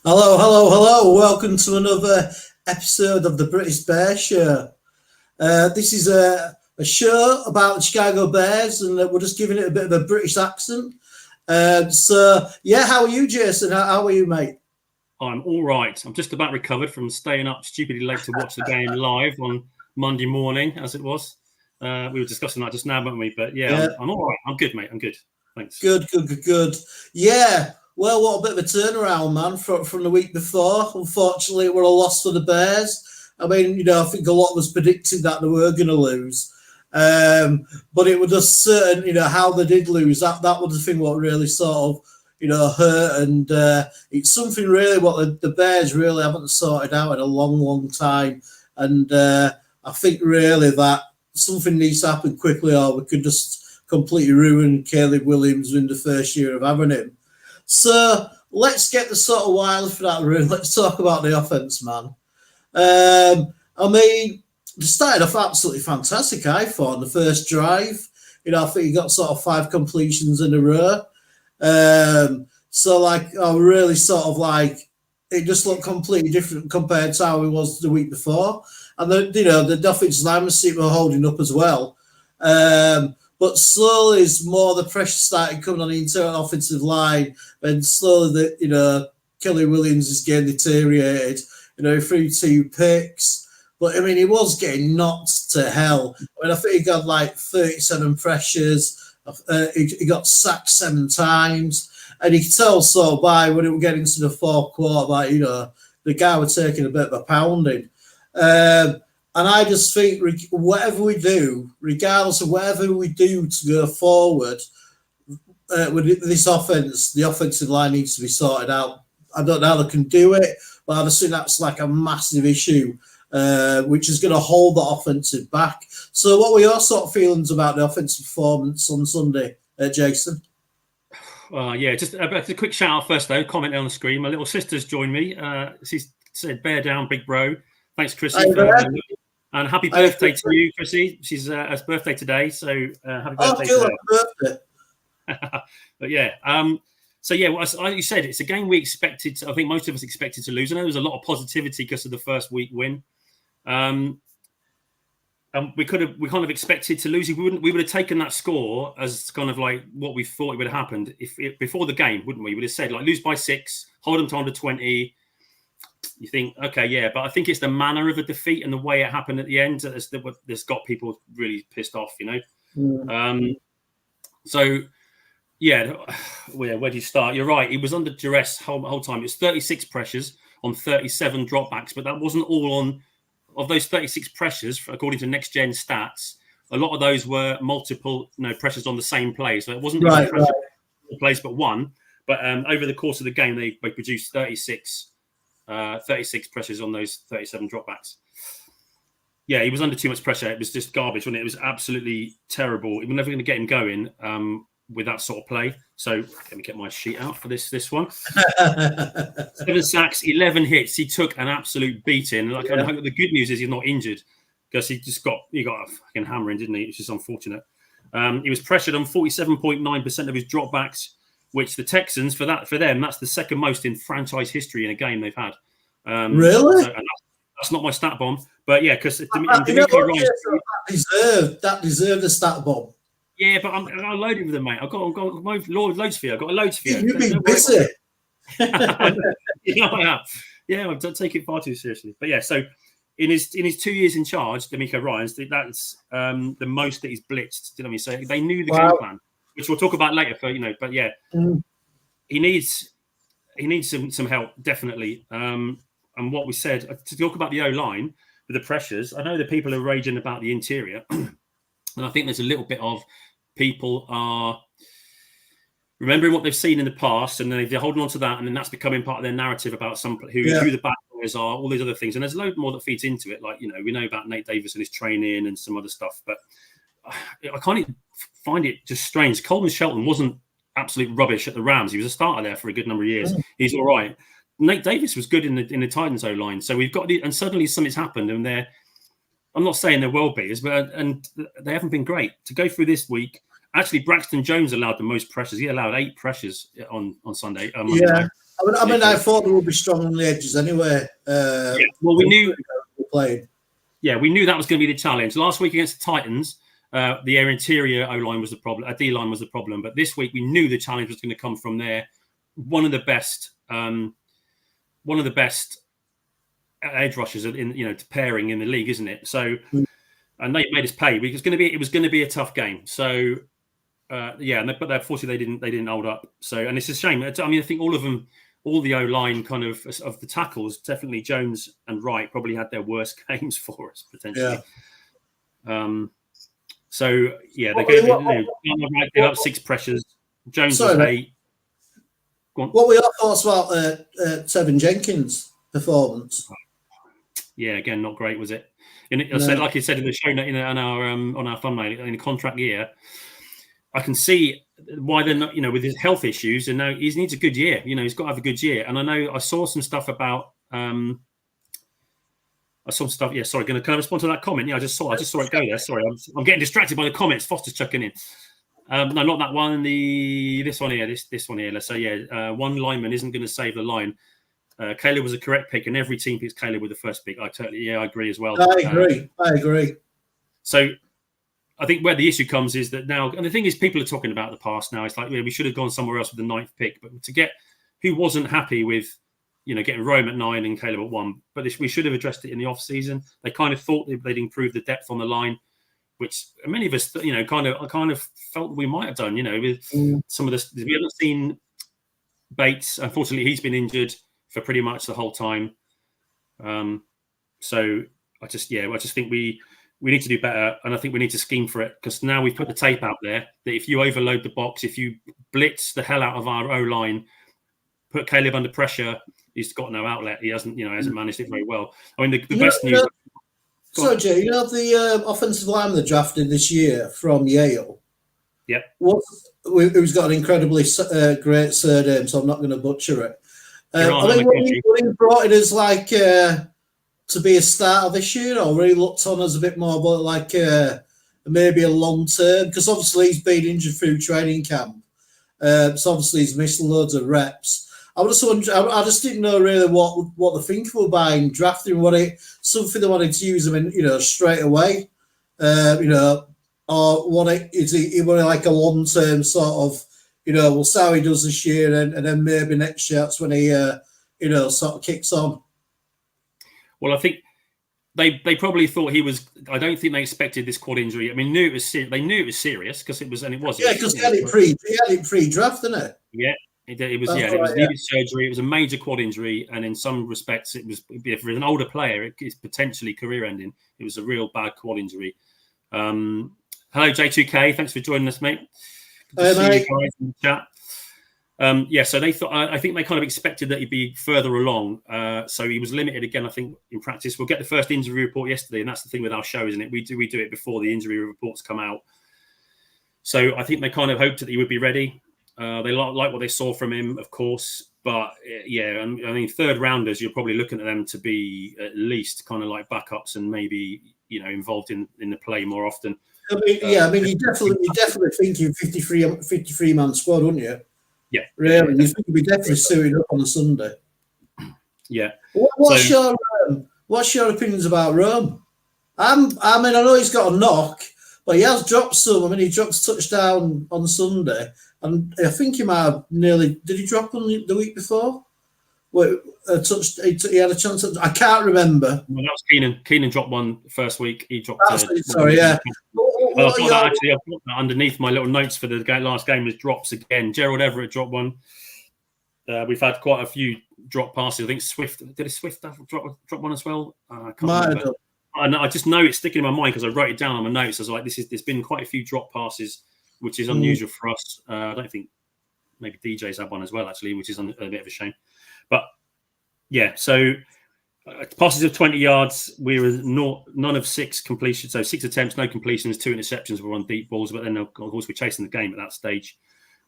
Hello, hello, hello. Welcome to another episode of the British Bear Show. This is a show about the Chicago Bears, and we're just giving it a bit of a British accent. How are you, Jason? How are you, mate? I'm all right. I'm just about recovered from staying up stupidly late to watch the game live on Monday morning, as it was. We were discussing that just now, weren't we? But yeah. I'm all right. I'm good, mate. I'm good. Thanks. Good. Yeah. Well, what a bit of a turnaround, man, from the week before. Unfortunately, we're a loss for the Bears. I mean, I think a lot of us predicted that they were going to lose. But it was just certain, how they did lose. That was the thing what really sort of, hurt. And it's something really what the Bears really haven't sorted out in a long, long time. And I think really that something needs to happen quickly, or we could just completely ruin Caleb Williams in the first year of having him. So let's get the sort of wild for that room. Let's talk about the offense, man. I mean, they started off absolutely fantastic, I thought, on the first drive. I think he got sort of 5 completions in a row. Really sort of like, it just looked completely different compared to how it was the week before. And the offensive linemen seemed to be holding up as well. But slowly, as more the pressure started coming on the internal offensive line, and slowly, Kelly Williams' game deteriorated, through 2 picks. But, I mean, he was getting knocked to hell. I mean, I think he got like 37 pressures. He got sacked 7 times. And you could tell when it was getting to the fourth quarter that, the guy was taking a bit of a pounding. And I just think whatever we do, regardless of whatever we do to go forward, with this offense, the offensive line needs to be sorted out. I don't know how they can do it, but I just think that's like a massive issue, which is going to hold the offensive back. So what were your sort of feelings about the offensive performance on Sunday, Jason? Just a quick shout out first, though. Comment on the screen. My little sister's joined me. She said, "Bear down, big bro." Thanks, Chrissy. And happy birthday to you, Chrissy. She's her birthday today, so happy birthday to her. But yeah, like you said, it's a game we expected. I think most of us expected to lose. I know there was a lot of positivity because of the first week win. We kind of expected to lose. We would have taken that score as kind of like what we thought it would have happened before the game, wouldn't we? We would have said like lose by 6, hold them to under 20. You think, okay, yeah, but I think it's the manner of the defeat and the way it happened at the end that's got people really pissed off, Where do you start? You're right. He was under duress whole time. It was 36 pressures on 37 dropbacks, but that wasn't all of those 36 pressures, according to Next Gen Stats. A lot of those were multiple, pressures on the same play. So it wasn't one place, but one. But over the course of the game, they produced 36 pressures on those 37 dropbacks. Yeah, he was under too much pressure. It was just garbage, wasn't it? It was absolutely terrible. We're never going to get him going with that sort of play. So let me get my sheet out for this one. 7 sacks, 11 hits. He took an absolute beating. The good news is he's not injured because he got a fucking hammering, didn't he? Which is unfortunate. He was pressured on 47.9% of his dropbacks, which the Texans, for them, that's the second most in franchise history in a game they've had. Really? So, that's not my stat bomb, but yeah, because that deserved a stat bomb. Yeah, but I loaded with them, mate. I've got loads for you. I've got loads for you. You've been busy. Yeah, I don't take it far too seriously. But yeah, so in his 2 years in charge, D'Amico Ryans, that's the most that he's blitzed. Do you know what I mean? So they knew the game plan, which we'll talk about later. But yeah, he needs some help definitely. And what we said to talk about the O-line with the pressures. I know the people are raging about the interior, and I think there's a little bit of people are remembering what they've seen in the past, and then they're holding on to that, and then that's becoming part of their narrative about who the bad players are, all these other things. And there's a load more that feeds into it. Like, we know about Nate Davis and his training and some other stuff, but I kind of find it just strange. Coleman Shelton wasn't absolute rubbish at the Rams. He was a starter there for a good number of years. He's all right. Nate Davis was good in the Titans O-line. So we've got and suddenly something's happened, and I'm not saying they're world beaters, but they haven't been great. To go through this week, actually, Braxton Jones allowed the most pressures. He allowed 8 pressures on Sunday. I thought they would be strong on the edges anyway. Well, we knew playing. Yeah, we knew that was going to be the challenge. Last week against the Titans, the interior O-line was the problem. D-line was the problem. But this week, we knew the challenge was going to come from there. One of the best edge rushers in pairing in the league, isn't it? So, and they made us pay. It was going to be a tough game. So, but unfortunately they didn't hold up. So, and it's a shame. I mean, I think all of them. All the O-line kind of the tackles, definitely Jones and Wright probably had their worst games for us potentially. Yeah. They gave up 6 pressures. Jones was 8. What were your thoughts about Teven Jenkins' performance? Yeah, again, not great, was it? Like you said in the show on our thumbnail, in a contract year, I can see why they're not, with his health issues, and now he needs a good year. He's got to have a good year. And I know I saw some stuff about. Can I respond to that comment? Yeah, I just saw it go there. Sorry, I'm getting distracted by the comments. Foster's chucking in. No, not that one. This one here. This one here. Let's say, one lineman isn't going to save the line. Caleb was a correct pick, and every team picks Caleb with the first pick. I agree as well. I agree. So. I think where the issue comes is that now, and the thing is, people are talking about the past now. It's like, we should have gone somewhere else with the 9th pick, but to get who wasn't happy with, getting Rome at 9 and Caleb at 1, but we should have addressed it in the off season. They kind of thought they'd improve the depth on the line, which many of us, kind of felt we might have done. With some of this, we haven't seen Bates. Unfortunately, he's been injured for pretty much the whole time. So I just think we need to do better, and I think we need to scheme for it, because now we've put the tape out there that if you overload the box, if you blitz the hell out of our O-line, put Caleb under pressure, he's got no outlet. He hasn't managed it very well. I mean, the best news. So, Jay, the offensive lineman they drafted this year from Yale. Yep. Who's got an incredibly great surname, so I'm not going to butcher it. When he brought it as like. To be a starter this year, or really looked on as a bit more about like maybe a long term, because obviously he's been injured through training camp, so obviously he's missed loads of reps. I just didn't know really what the thinking were buying, drafting, something they wanted to use him in, straight away, or what is he like a long term sort of, we'll see how he does this year, and then maybe next year that's when he sort of kicks on. Well, I think they probably thought he was. I don't think they expected this quad injury. I mean, they knew it was serious because it was, and it was. Yeah, because he had it pre-draft, didn't it? Yeah, it was. It was needed surgery. It was a major quad injury, and in some respects, it was. If for an older player, it's potentially career-ending. It was a real bad quad injury. Hello, J2K. Thanks for joining us, mate. Good to see you guys in the chat. So they thought. I think they kind of expected that he'd be further along. So he was limited again. I think in practice, we'll get the first injury report yesterday, and that's the thing with our show, isn't it? We do it before the injury reports come out. So I think they kind of hoped that he would be ready. They like what they saw from him, of course. But I mean, third rounders, you're probably looking at them to be at least kind of like backups and maybe involved in the play more often. I mean, you definitely thinking 53 man squad, wouldn't you? Yeah, really. You think you'd be definitely suited up on a Sunday. Yeah. What's your opinions about Rome? I mean, I know he's got a knock, but he has dropped some. I mean, he dropped a touchdown on Sunday, and I think he might have nearly. Did he drop one the week before? He had a chance. I can't remember. Well, that was Keenan. Keenan dropped one first week. He dropped. Sorry, yeah. I've got that underneath my little notes for the last game was drops again. Gerald Everett dropped one. We've had quite a few drop passes. I think Swift drop one as well. I can't remember. I just know it's sticking in my mind because I wrote it down on my notes. I was like, there's been quite a few drop passes, which is unusual for us. I don't think maybe DJ's had one as well, actually, which is a bit of a shame. But yeah, so passes of 20 yards, we were none of 6 completions. So 6 attempts, no completions, 2 interceptions were on deep balls. But then, of course, we're chasing the game at that stage.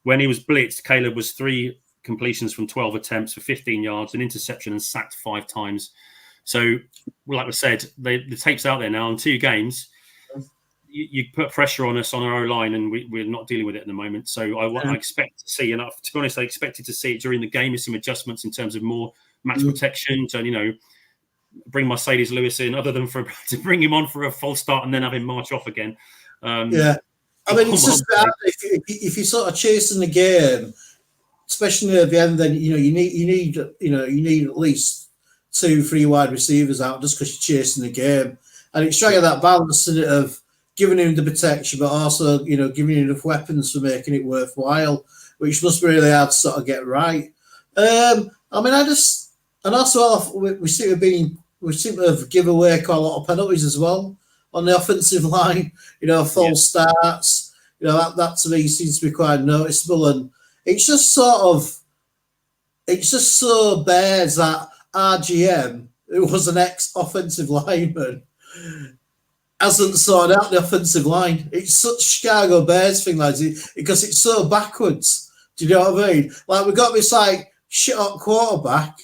When he was blitzed, Caleb was 3 completions from 12 attempts for 15 yards, an interception, and sacked 5 times. So, like I said, the tape's out there now on 2 games. you put pressure on us on our O-line, and we're not dealing with it at the moment. So I expect to see enough. To be honest, I expected to see it during the game with some adjustments in terms of more match protection to, bring Mercedes Lewis in, other than to bring him on for a false start and then have him march off again. I mean, it's just bad if you're sort of chasing the game, especially at the end. Then you need at least 2-3 wide receivers out just because you're chasing the game, and it's trying that balance in it of giving him the protection, but also giving him enough weapons for making it worthwhile, which must be really hard to sort of get right. We seem to have given away quite a lot of penalties as well on the offensive line. False starts. That to me seems to be quite noticeable, and it's just so bad that our GM, who was an ex-offensive lineman, hasn't sorted out the offensive line. It's such Chicago Bears thing, like, because it's so backwards. Do you know what I mean? Like, we got this shit-up quarterback,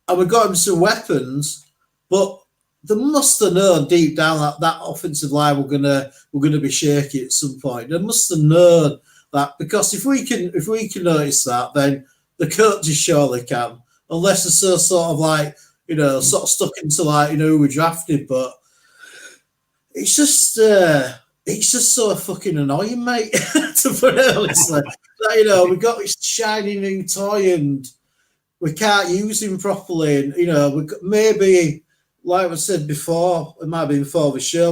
and we got him some weapons, but they must have known deep down that offensive line were gonna be shaky at some point. They must have known that, because if we can notice that, then the coaches surely can, unless they're so sort of stuck into who we drafted. But it's just so fucking annoying, mate. To put it honestly, we got this shiny new toy and we can't use him properly, and maybe, like I said before, it might have been before the show,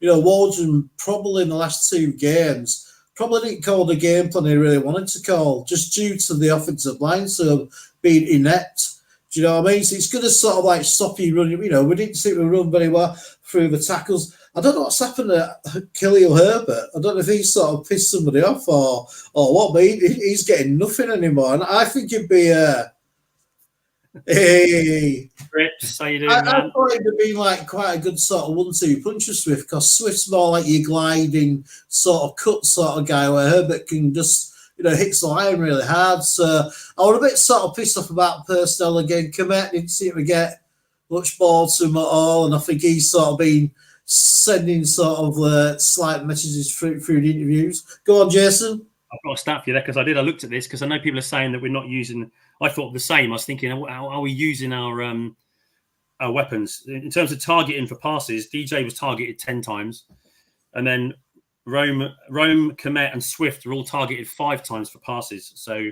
Waldron probably in the last 2 games probably didn't call the game plan he really wanted to call, just due to the offensive line so being inept. Do you know what I mean? So it's going to sort of stop you running. We didn't seem to run very well through the tackles. I don't know what's happened to Khalil Herbert. I don't know if he's sort of pissed somebody off or what, but he's getting nothing anymore. And I think it'd be hey, Rips, how you doing, I man? thought it'd have been quite a good sort of 1-2 punch with Swift, because Swift's more like your gliding sort of cut sort of guy, where Herbert can just hits the line really hard. So I was a bit sort of pissed off about personnel again. Komet didn't seem to get much ball to him at all, and I think he's sort of been sending sort of slight messages through the interviews. Go on, Jason. I've got a stat for you there, because I looked at this, because I know people are saying that we're not using. I thought the same. I was thinking, are we using our weapons in terms of targeting for passes? DJ was targeted 10 times, and then Rome, Komet, and Swift are all targeted 5 times for passes. So,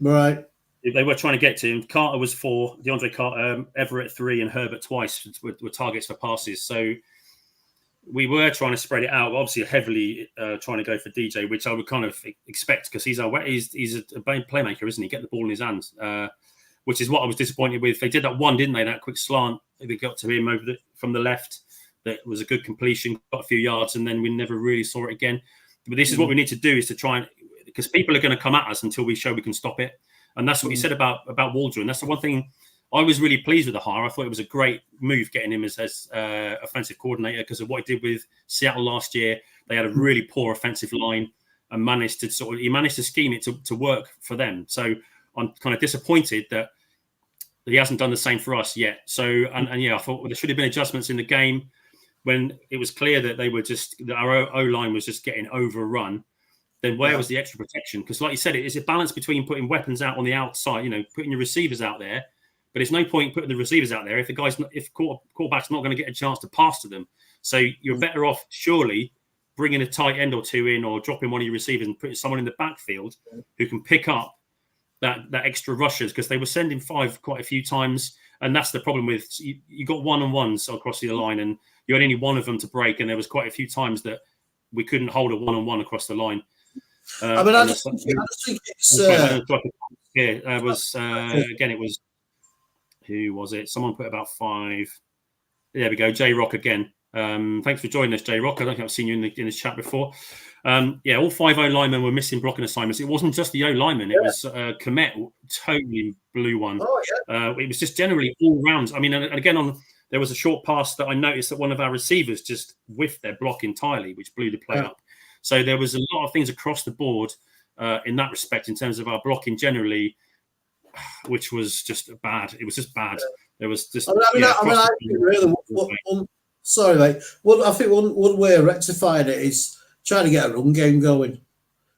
right, they were trying to get to him. Carter was 4, DeAndre Carter, Everett 3, and Herbert twice were targets for passes. So we were trying to spread it out, obviously heavily trying to go for DJ, which I would kind of expect, because he's a playmaker, isn't he? Get the ball in his hands, which is what I was disappointed with. They did that one, didn't they? That quick slant they got to him from the left. That was a good completion, got a few yards, and then we never really saw it again. But this is what we need to do, is to try and, because people are going to come at us until we show we can stop it. And that's what you said about Waldron. That's the one thing I was really pleased with the hire. I thought it was a great move getting him as offensive coordinator, because of what he did with Seattle last year. They had a really poor offensive line and managed to scheme it to work for them. So I'm kind of disappointed that he hasn't done the same for us yet. So, and I thought there should have been adjustments in the game when it was clear that that our O-line was just getting overrun. Then where was the extra protection? Because like you said, it's a balance between putting weapons out on the outside, putting your receivers out there. But there's no point putting the receivers out there if quarterback's not going to get a chance to pass to them. So you're better off surely bringing a tight end or 2 in, or dropping one of your receivers and putting someone in the backfield who can pick up that extra rushers, because they were sending 5 quite a few times. And that's the problem with, you got one-on-ones across the line, and you had only one of them to break. And there was quite a few times that we couldn't hold a one-on-one across the line. I just think it's... again, it was... Who was it? Someone put about 5. There we go. J-Rock again. Thanks for joining us, J-Rock. I don't think I've seen you in this chat before. All 5 O-linemen were missing blocking assignments. It wasn't just the O-lineman. It was Komet totally blew one. It was just generally all rounds. I mean, and again, there was a short pass that I noticed that one of our receivers just whiffed their block entirely, which blew the play up. So there was a lot of things across the board in that respect, in terms of our blocking generally, which was just bad. It was just bad. There was just. Sorry, mate. I think one way of rectifying it is trying to get a run game going.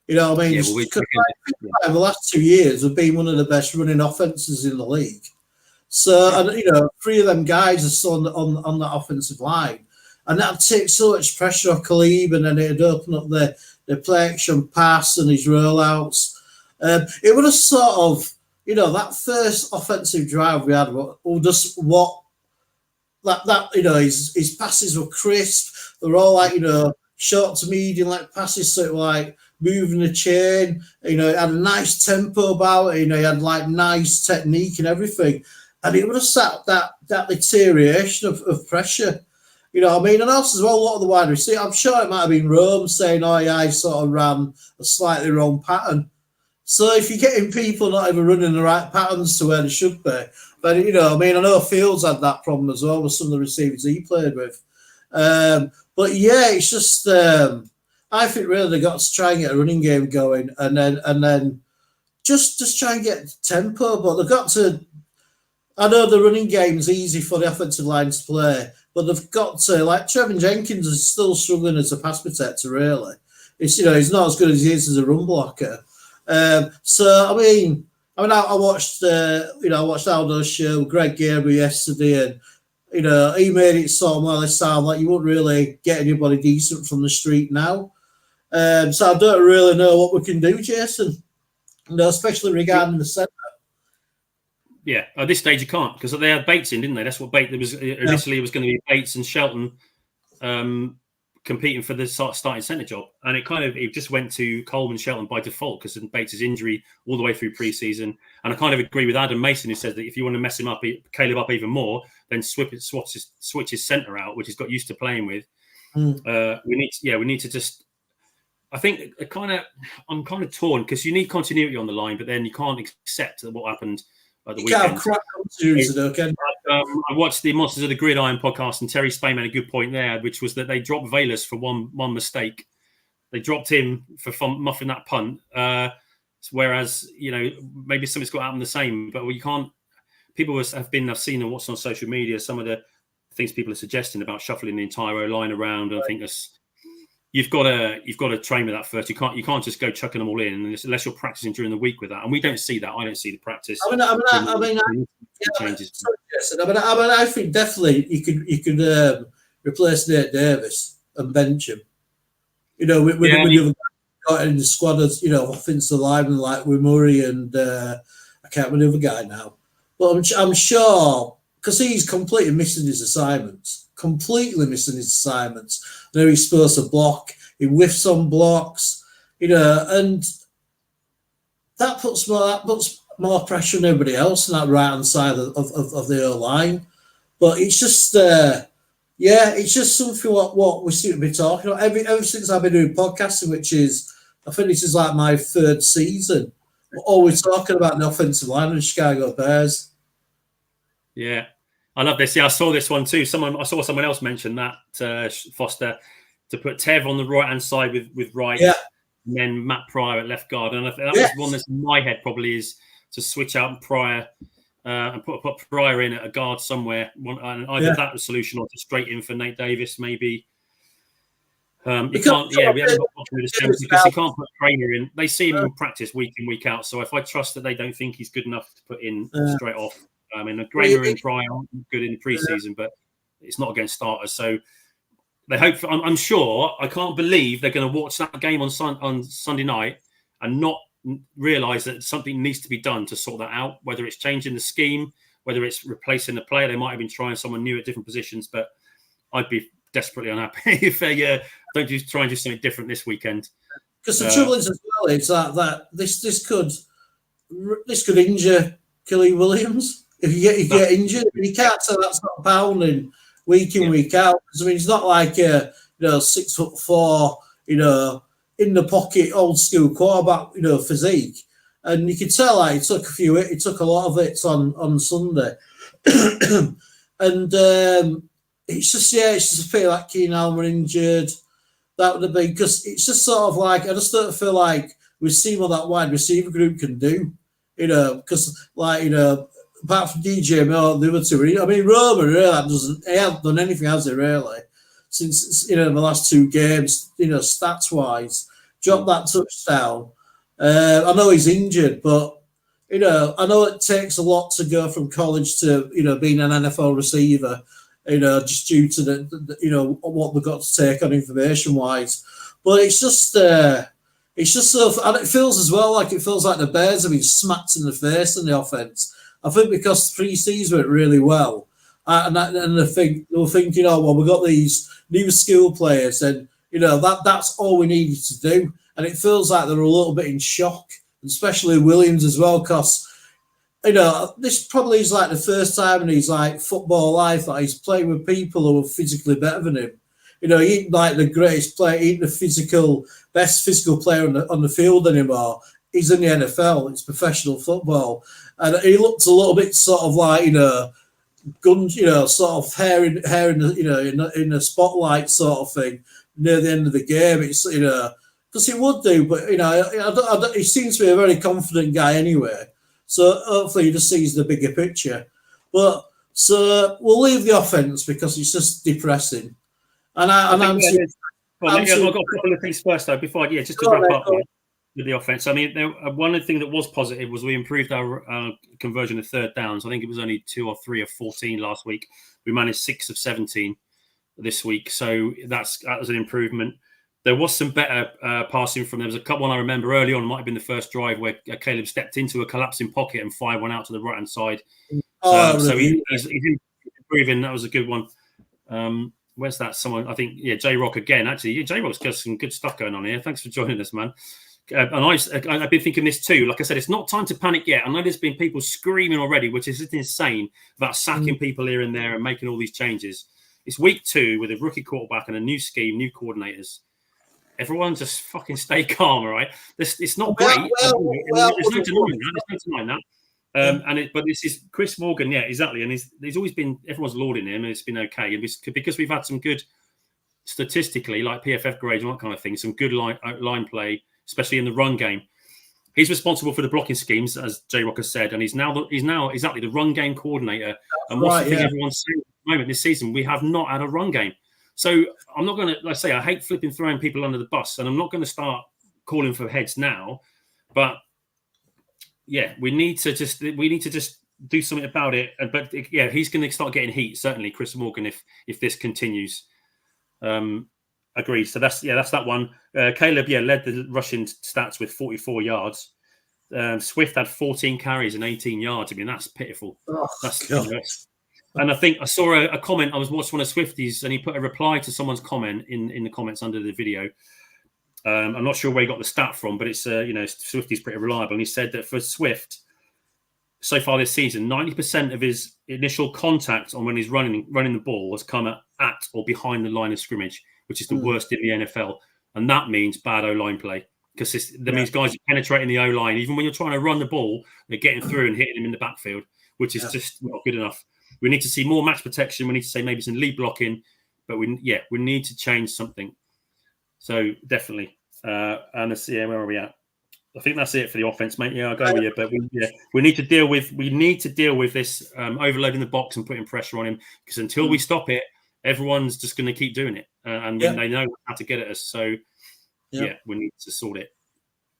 You know what I mean? The last 2 years have been one of the best running offenses in the league. So, and you know, 3 of them guys are still on that offensive line, and that takes so much pressure off Khalib, and then it'd open up the play action pass and his rollouts. It would have sort of, you know, that first offensive drive we had, that you know, his passes were crisp. They're all like, you know, short to medium like passes, so it was like moving the chain. You know, it had a nice tempo about it. You know, he had like nice technique and everything, and it would have sat that deterioration of pressure. You know what I mean? And also as well, a lot of the wide receivers, I'm sure it might have been Rome saying, "Oh yeah, I sort of ran a slightly wrong pattern." So if you're getting people not even running the right patterns to where they should be, but you know, I mean, I know Fields had that problem as well with some of the receivers he played with. But yeah, it's just I think really they got to try and get a running game going, and then just try and get tempo. But they've got to. I know the running game's easy for the offensive line to play, but they've got to, like Teven Jenkins is still struggling as a pass protector. Really, it's, you know, he's not as good as he is as a run blocker. So I mean, I watched I watched Aldo's show with Greg Gabriel yesterday, and you know, he made it sound like you wouldn't really get anybody decent from the street now. So I don't really know what we can do, Jason. You know, especially regarding the centre. Yeah, at this stage you can't, because they had Bates in, didn't they? That's what Bates. There was initially it was going to be Bates and Shelton competing for the starting centre job, and it just went to Coleman Shelton by default because of Bates' injury all the way through preseason. And I kind of agree with Adam Mason, who says that if you want to mess him up, Caleb up even more, then switch his centre out, which he's got used to playing with. We need to just. I think I'm kind of torn because you need continuity on the line, but then you can't accept what happened at the weekend. I watched the Monsters of the Gridiron podcast, and Terry Spain made a good point there, which was that they dropped Valus for one mistake. They dropped him for muffing that punt. Whereas, you know, maybe something's got to happen the same, but you can't. I've seen and watched on social media some of the things people are suggesting about shuffling the entire O-line around. And I think you've got to train with that first. You can't just go chucking them all in unless you're practicing during the week with that. And we don't see that. I don't see the practice. I think definitely you could replace Nate Davis and bench him. You know, with the other guy in the squad as, you know, offensive lineman like with Murray and I can't remember the other guy now. But I'm sure because he's completely missing his assignments. Completely missing his assignments. I know he's supposed to block. He whiffs on blocks, you know, and that puts more pressure on everybody else on that right hand side of the O line. But it's just, it's just something what we seem to be talking about ever since I've been doing podcasting, which is, I think this is like my 3rd season. We're always talking about the offensive line of the Chicago Bears. Yeah. I love this. Yeah, I saw this one too. I saw someone else mention that, Foster, to put Tev on the right-hand side with Wright, and then Matt Pryor at left guard. And I think that was one that's in my head probably is to switch out Pryor and put Pryor in at a guard somewhere. And either that was a solution or just straight in for Nate Davis, maybe. We haven't got through the same because he can't put Trainer in. They see him in practice week in, week out. So if I trust that they don't think he's good enough to put in straight off, I mean, Gramer and Pryor aren't good in the preseason, but it's not against starters. So they hope. I'm sure. I can't believe they're going to watch that game on Sunday night and not realise that something needs to be done to sort that out. Whether it's changing the scheme, whether it's replacing the player, they might have been trying someone new at different positions. But I'd be desperately unhappy if they don't try and do something different this weekend. Because the trouble is as well is that this could injure Kelly Williams. If you get injured, you can't say that's not pounding week in, week out. I mean, it's not like a 6'4", in the pocket, old school quarterback, physique. And you could tell he took a lot of hits on Sunday. And it's just a feel like Keenan Allen injured. That would have been, because it's just sort of like, I just don't feel like we've seen what that wide receiver group can do. Because apart from DJ Moore, the other two. I mean, Roma really he hasn't done anything, has he, really? Since, the last two games, stats-wise, dropped that touchdown. I know he's injured, but, I know it takes a lot to go from college to, being an NFL receiver, just due to the what they've got to take on information-wise. But it's just so, and it feels like the Bears have been smacked in the face in the offense. I think because pre-season went really well, and they think, well, we've got these new skill players, and that's all we needed to do. And it feels like they're a little bit in shock, especially Williams as well, because this probably is like the first time in his football life that he's playing with people who are physically better than him. He ain't like the greatest player, he ain't the best physical player on the field anymore. He's in the NFL, it's professional football. And he looked a little bit sort of like, guns, sort of hair in in the spotlight sort of thing near the end of the game. It's, because he would do, but, he seems to be a very confident guy anyway. So hopefully he just sees the bigger picture. But so we'll leave the offense because it's just depressing. And I've got a couple of things first, though, before, just to wrap up with the offense. I mean, one thing that was positive was we improved our conversion of third downs. I think it was only 2 or 3 of 14 last week. We managed 6 of 17 this week. So that was an improvement. There was some better passing from them. There was a couple one I remember early on, might have been the first drive where Caleb stepped into a collapsing pocket and fired one out to the right-hand side. So he's improving. That was a good one. Where's that? Someone, I think, J-Rock again. Actually, J-Rock's got some good stuff going on here. Thanks for joining us, man. And I've been thinking this too. Like I said, it's not time to panic yet. I know there's been people screaming already, which is insane, about sacking people here and there and making all these changes. It's week 2 with a rookie quarterback and a new scheme, new coordinators. Everyone just fucking stay calm, all right? It's not great. There's no denying that. But this is Chris Morgan, exactly. And he's always been, everyone's lauding him, and it's been okay. And because we've had some good, statistically, like PFF grades and that kind of thing, some good line play, especially in the run game. He's responsible for the blocking schemes, as J Rock has said, and he's now exactly the run game coordinator. And what's the thing everyone's saying at the moment this season? We have not had a run game. So I'm not going to, like I say, I hate throwing people under the bus, and I'm not going to start calling for heads now. But we need to just do something about it. But he's going to start getting heat. Certainly, Chris Morgan, if this continues. Agreed. So that's that one. Caleb, led the rushing stats with 44 yards. Swift had 14 carries and 18 yards. I mean, that's pitiful. And I think I saw a comment. I was watching one of Swifties, and he put a reply to someone's comment in the comments under the video. I'm not sure where he got the stat from, but it's Swifty's pretty reliable. And he said that for Swift, so far this season, 90% of his initial contact on when he's running the ball has come at or behind the line of scrimmage, which is the worst in the NFL. And that means bad O-line play, because that means guys are penetrating the O-line. Even when you're trying to run the ball, they're getting through and hitting him in the backfield, which is just not good enough. We need to see more match protection. We need to say maybe some lead blocking, but we need to change something. So definitely. And let's see, where are we at? I think that's it for the offense, mate. Yeah, I'll go with you. But we need to deal with this overloading the box and putting pressure on him, because until we stop it, everyone's just going to keep doing it, and they know how to get at us. So we need to sort it.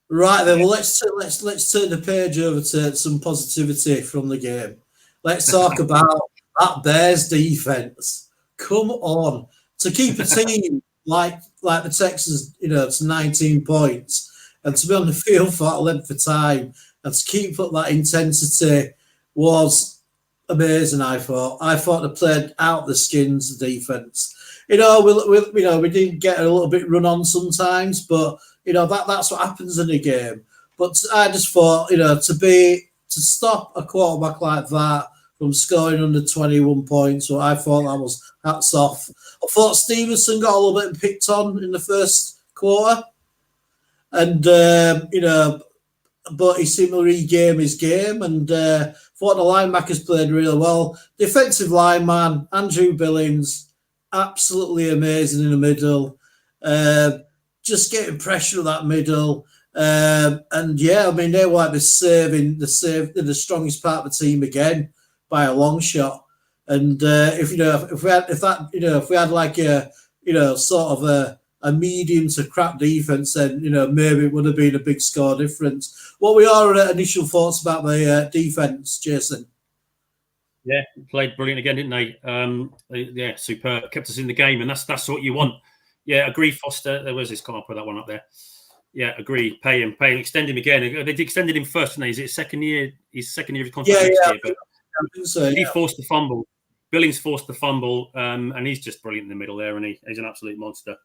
Right then. Well, let's turn the page over to some positivity from the game. Let's talk about that Bears defense. Come on, to keep a team like the Texans, to 19 points, and to be on the field for that length of time, and to keep up that intensity was amazing. I thought they played out the skins, the defense. We did get a little bit run on sometimes, but that's what happens in a game. But I just thought, to stop a quarterback like that from scoring under 21 points, I thought that was hats off. I thought Stevenson got a little bit picked on in the first quarter, and but he seemed to regain his game, and thought the linebackers played really well. Defensive lineman Andrew Billings, absolutely amazing in the middle, just getting pressure at that middle. And yeah, I mean, they might be serving the strongest part of the team again by a long shot. And if we had like a sort of a medium to crap defense, then maybe it would have been a big score difference. What were your initial thoughts about the defense, Jason? Yeah, played brilliant again, didn't they? Yeah, superb. Kept us in the game, and that's what you want. Yeah, agree, Foster. There was this. Can't put that one up there. Yeah, agree. Pay him. Extend him again. They extended him first, didn't they? Is it second year? His second year of contract next year. But he forced the fumble. Billings forced the fumble, and he's just brilliant in the middle there, and he's an absolute monster.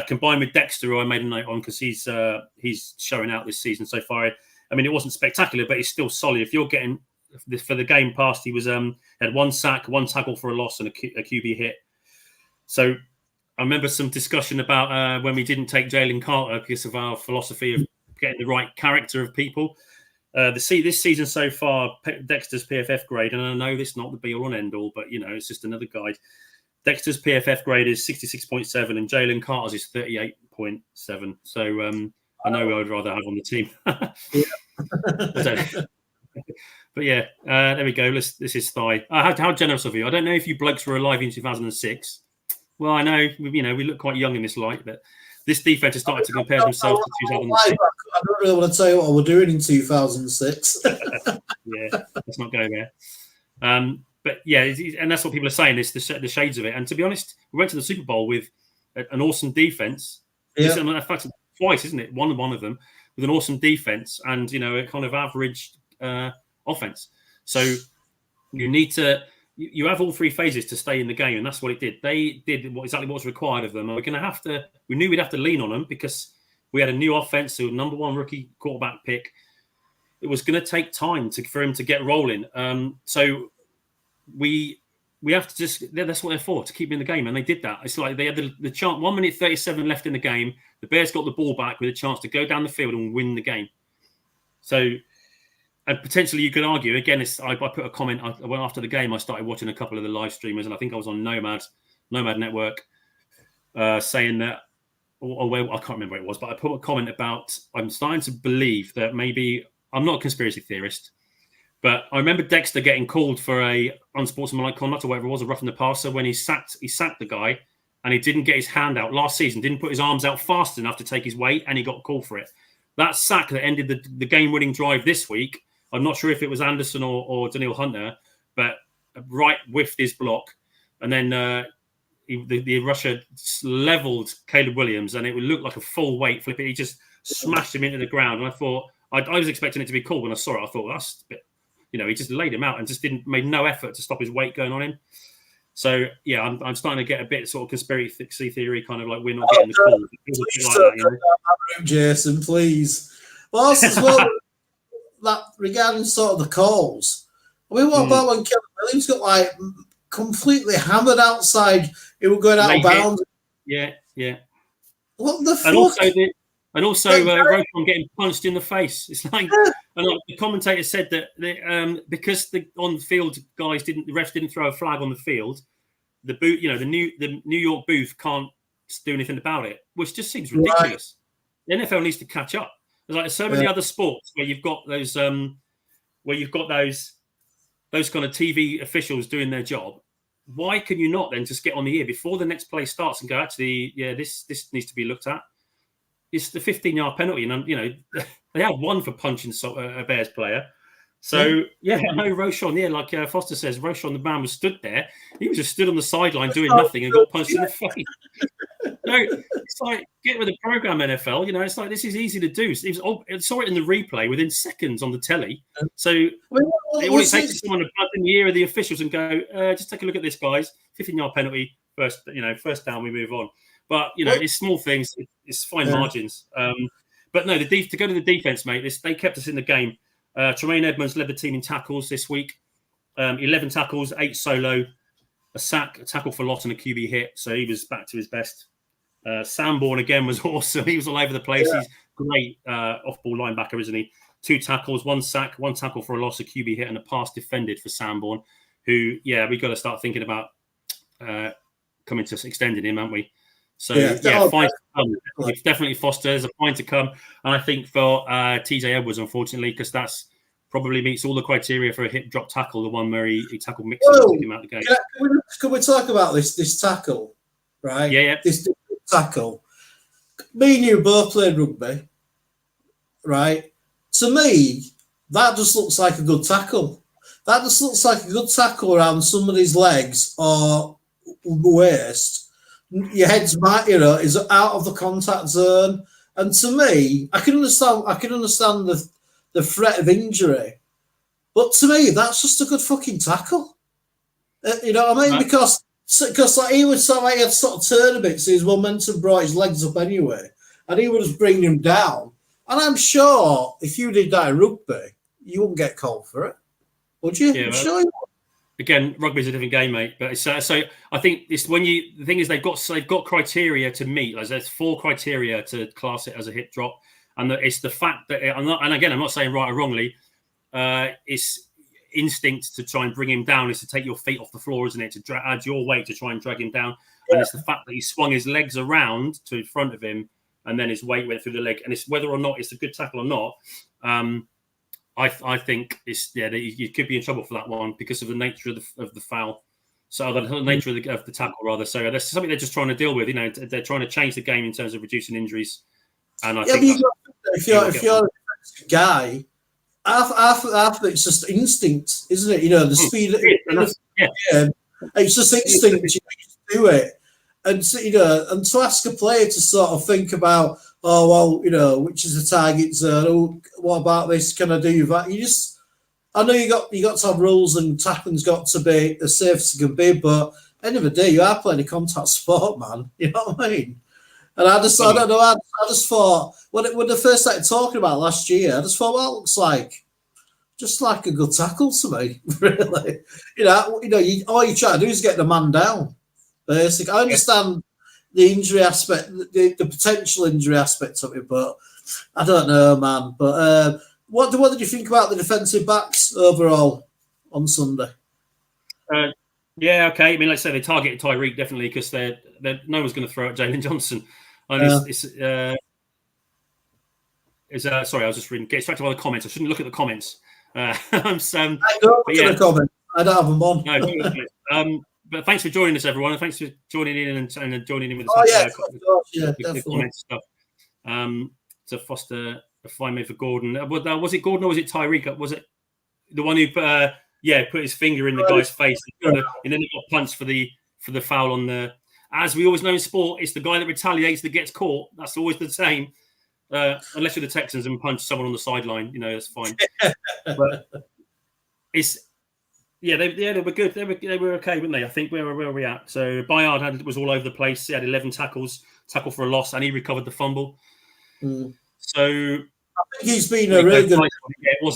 Combined with Dexter, who I made a note on because he's showing out this season so far. I mean, it wasn't spectacular, but he's still solid. If you're getting for the game past, he was had one sack, one tackle for a loss, and a QB hit. So I remember some discussion about when we didn't take Jalen Carter because of our philosophy of getting the right character of people. This season so far, Dexter's PFF grade, and I know this is not the be-all and end-all, but, it's just another guide. Dexter's PFF grade is 66.7 and Jalen Carter's is 38.7. So I know I would rather have on the team. But yeah, there we go. This is Thigh. How generous of you. I don't know if you blokes were alive in 2006. Well, I know, we look quite young in this light, but this defense has started to compare themselves to 2006. I don't really want to tell you what we're doing in 2006. Yeah, let's not go there. But yeah, and that's what people are saying, is the shades of it. And to be honest, we went to the Super Bowl with an awesome defense. Yeah. In fact, twice, isn't it? One of them with an awesome defense and, a kind of average offense. So you need to... You have all three phases to stay in the game, and that's what it did. They did exactly what was required of them. And we're going to have to. We knew we'd have to lean on them because we had a new offense, so number one rookie quarterback pick. It was going to take time for him to get rolling. So we have to just. That's what they're for, to keep in the game, and they did that. It's like they had the chance. 1 minute 37 left in the game. The Bears got the ball back with a chance to go down the field and win the game. So. And potentially you could argue, again, I put a comment, after the game, I started watching a couple of the live streamers, and I think I was on Nomad Network, saying that, well, I can't remember what it was, but I put a comment about, I'm starting to believe that maybe, I'm not a conspiracy theorist, but I remember Dexter getting called for a unsportsmanlike conduct or whatever it was, a roughing the passer, when he sacked the guy, and he didn't get his hand out last season, didn't put his arms out fast enough to take his weight, and he got called for it. That sack that ended the game-winning drive this week, I'm not sure if it was Anderson or Daniel Hunter, but Wright whiffed his block. And then the rusher leveled Caleb Williams, and it would look like a full weight flip. He just smashed him into the ground. And I thought, I was expecting it to be cool when I saw it. I thought, that's a bit, he just laid him out and just made no effort to stop his weight going on him. So, yeah, I'm starting to get a bit sort of conspiracy theory, kind of like we're not getting the call. Please, Jason, please. Well, also as well, that regarding sort of the calls, I mean, what about when Kevin Williams got like completely hammered outside? He was going out of bounds. Yeah. What the fuck? And also Roquan getting punched in the face. It's like, and like the commentator said that because the on-field guys the refs didn't throw a flag on the field, the New York booth can't do anything about it, which just seems ridiculous. Right. The NFL needs to catch up. There's like so many other sports where you've got those those kind of TV officials doing their job. Why can you not then just get on the ear before the next play starts and go, actually, yeah, this needs to be looked at? It's the 15-yard penalty, and they had one for punching a Bears player. So I know Roschon. Yeah, like Foster says, Roschon, the man was stood there. He was just stood on the sideline doing nothing and got punched in the face. No, it's like, get with the program, NFL. It's like, this is easy to do. I saw it in the replay within seconds on the telly. So all it takes is someone to buzz in the ear of the officials and go, just take a look at this, guys. 15-yard penalty, first down, we move on. But it's small things, it's fine margins. But no, to go to the defense, mate. They kept us in the game. Tremaine Edmonds led the team in tackles this week. 11 tackles, 8 solo, a sack, a tackle for loss, and a QB hit. So he was back to his best. Sanborn again was awesome. He was all over the place. Yeah. He's great off-ball linebacker, isn't he? 2 tackles, 1 sack, 1 tackle for a loss, a QB hit, and a pass defended for Sanborn, who, we got to start thinking about coming to extending him, haven't we? So fine to come. Definitely Foster. There's a fine to come, and I think for TJ Edwards, unfortunately, because that's probably meets all the criteria for a hip drop tackle, the one where he tackled Mixon and took him out of the game. Can we talk about this tackle, right? Yeah. This tackle. Me and you both played rugby, right? To me, that just looks like a good tackle. That just looks like a good tackle around somebody's legs or waist. Your head's back, is out of the contact zone. And to me, I can understand the threat of injury. But to me, that's just a good fucking tackle. You know what I mean? Right. Because like he was he had sort of turn a bit, so his momentum brought his legs up anyway, and he was bringing him down. And I'm sure if you did that in rugby, you wouldn't get called for it, would you? Yeah, I'm sure you would. Again, rugby's a different game, mate. But it's, so I think it's the thing is they've got criteria to meet. Like there's 4 criteria to class it as a hip drop, and it's the fact that I'm not saying right or wrongly. It's instinct to try and bring him down is to take your feet off the floor, isn't it? To add your weight to try and drag him down, and it's the fact that he swung his legs around to in front of him, and then his weight went through the leg, and it's whether or not it's a good tackle or not. I think you could be in trouble for that one because of the nature of the foul. So the nature of the tackle rather. So that's something they're just trying to deal with. They're trying to change the game in terms of reducing injuries. And I think if you're a defensive guy, half of it's just instinct, isn't it? The speed. It's just instinct. You just do it, and and to ask a player to sort of think about, which is the target zone? Oh, what about this? Can I do that? I know you got to have rules, and tackling's got to be as safe as it can be. But at the end of the day, you are playing a contact sport, man. You know what I mean? And I don't know. I just thought when they first started talking about last year, I just thought, well, it looks like just like a good tackle to me, really. All you try to do is get the man down. Basically, I understand the injury aspect, the potential injury aspect of it, but I don't know, man. But what did you think about the defensive backs overall on Sunday? Yeah, okay. I mean, let's say they targeted Tyreek definitely because no one's going to throw at Jalen Johnson. And sorry, I was just reading. Get distracted by the comments. I shouldn't look at the comments. I don't look at the comments. I don't have them on. No, but thanks for joining us, everyone, and thanks for joining in and joining in with the comments stuff. To foster a fine move for Gordon. Was it Gordon or was it Tyreek? Was it the one who put his finger in the guy's face and then he got punched for the foul on the? As we always know in sport, it's the guy that retaliates that gets caught. That's always the same. Unless you're the Texans and punch someone on the sideline, that's fine. But they were good. They were okay, weren't they? I think where were we at? So Bayard was all over the place. He had 11 tackles, tackle for a loss, and he recovered the fumble. So I think he's been a really good.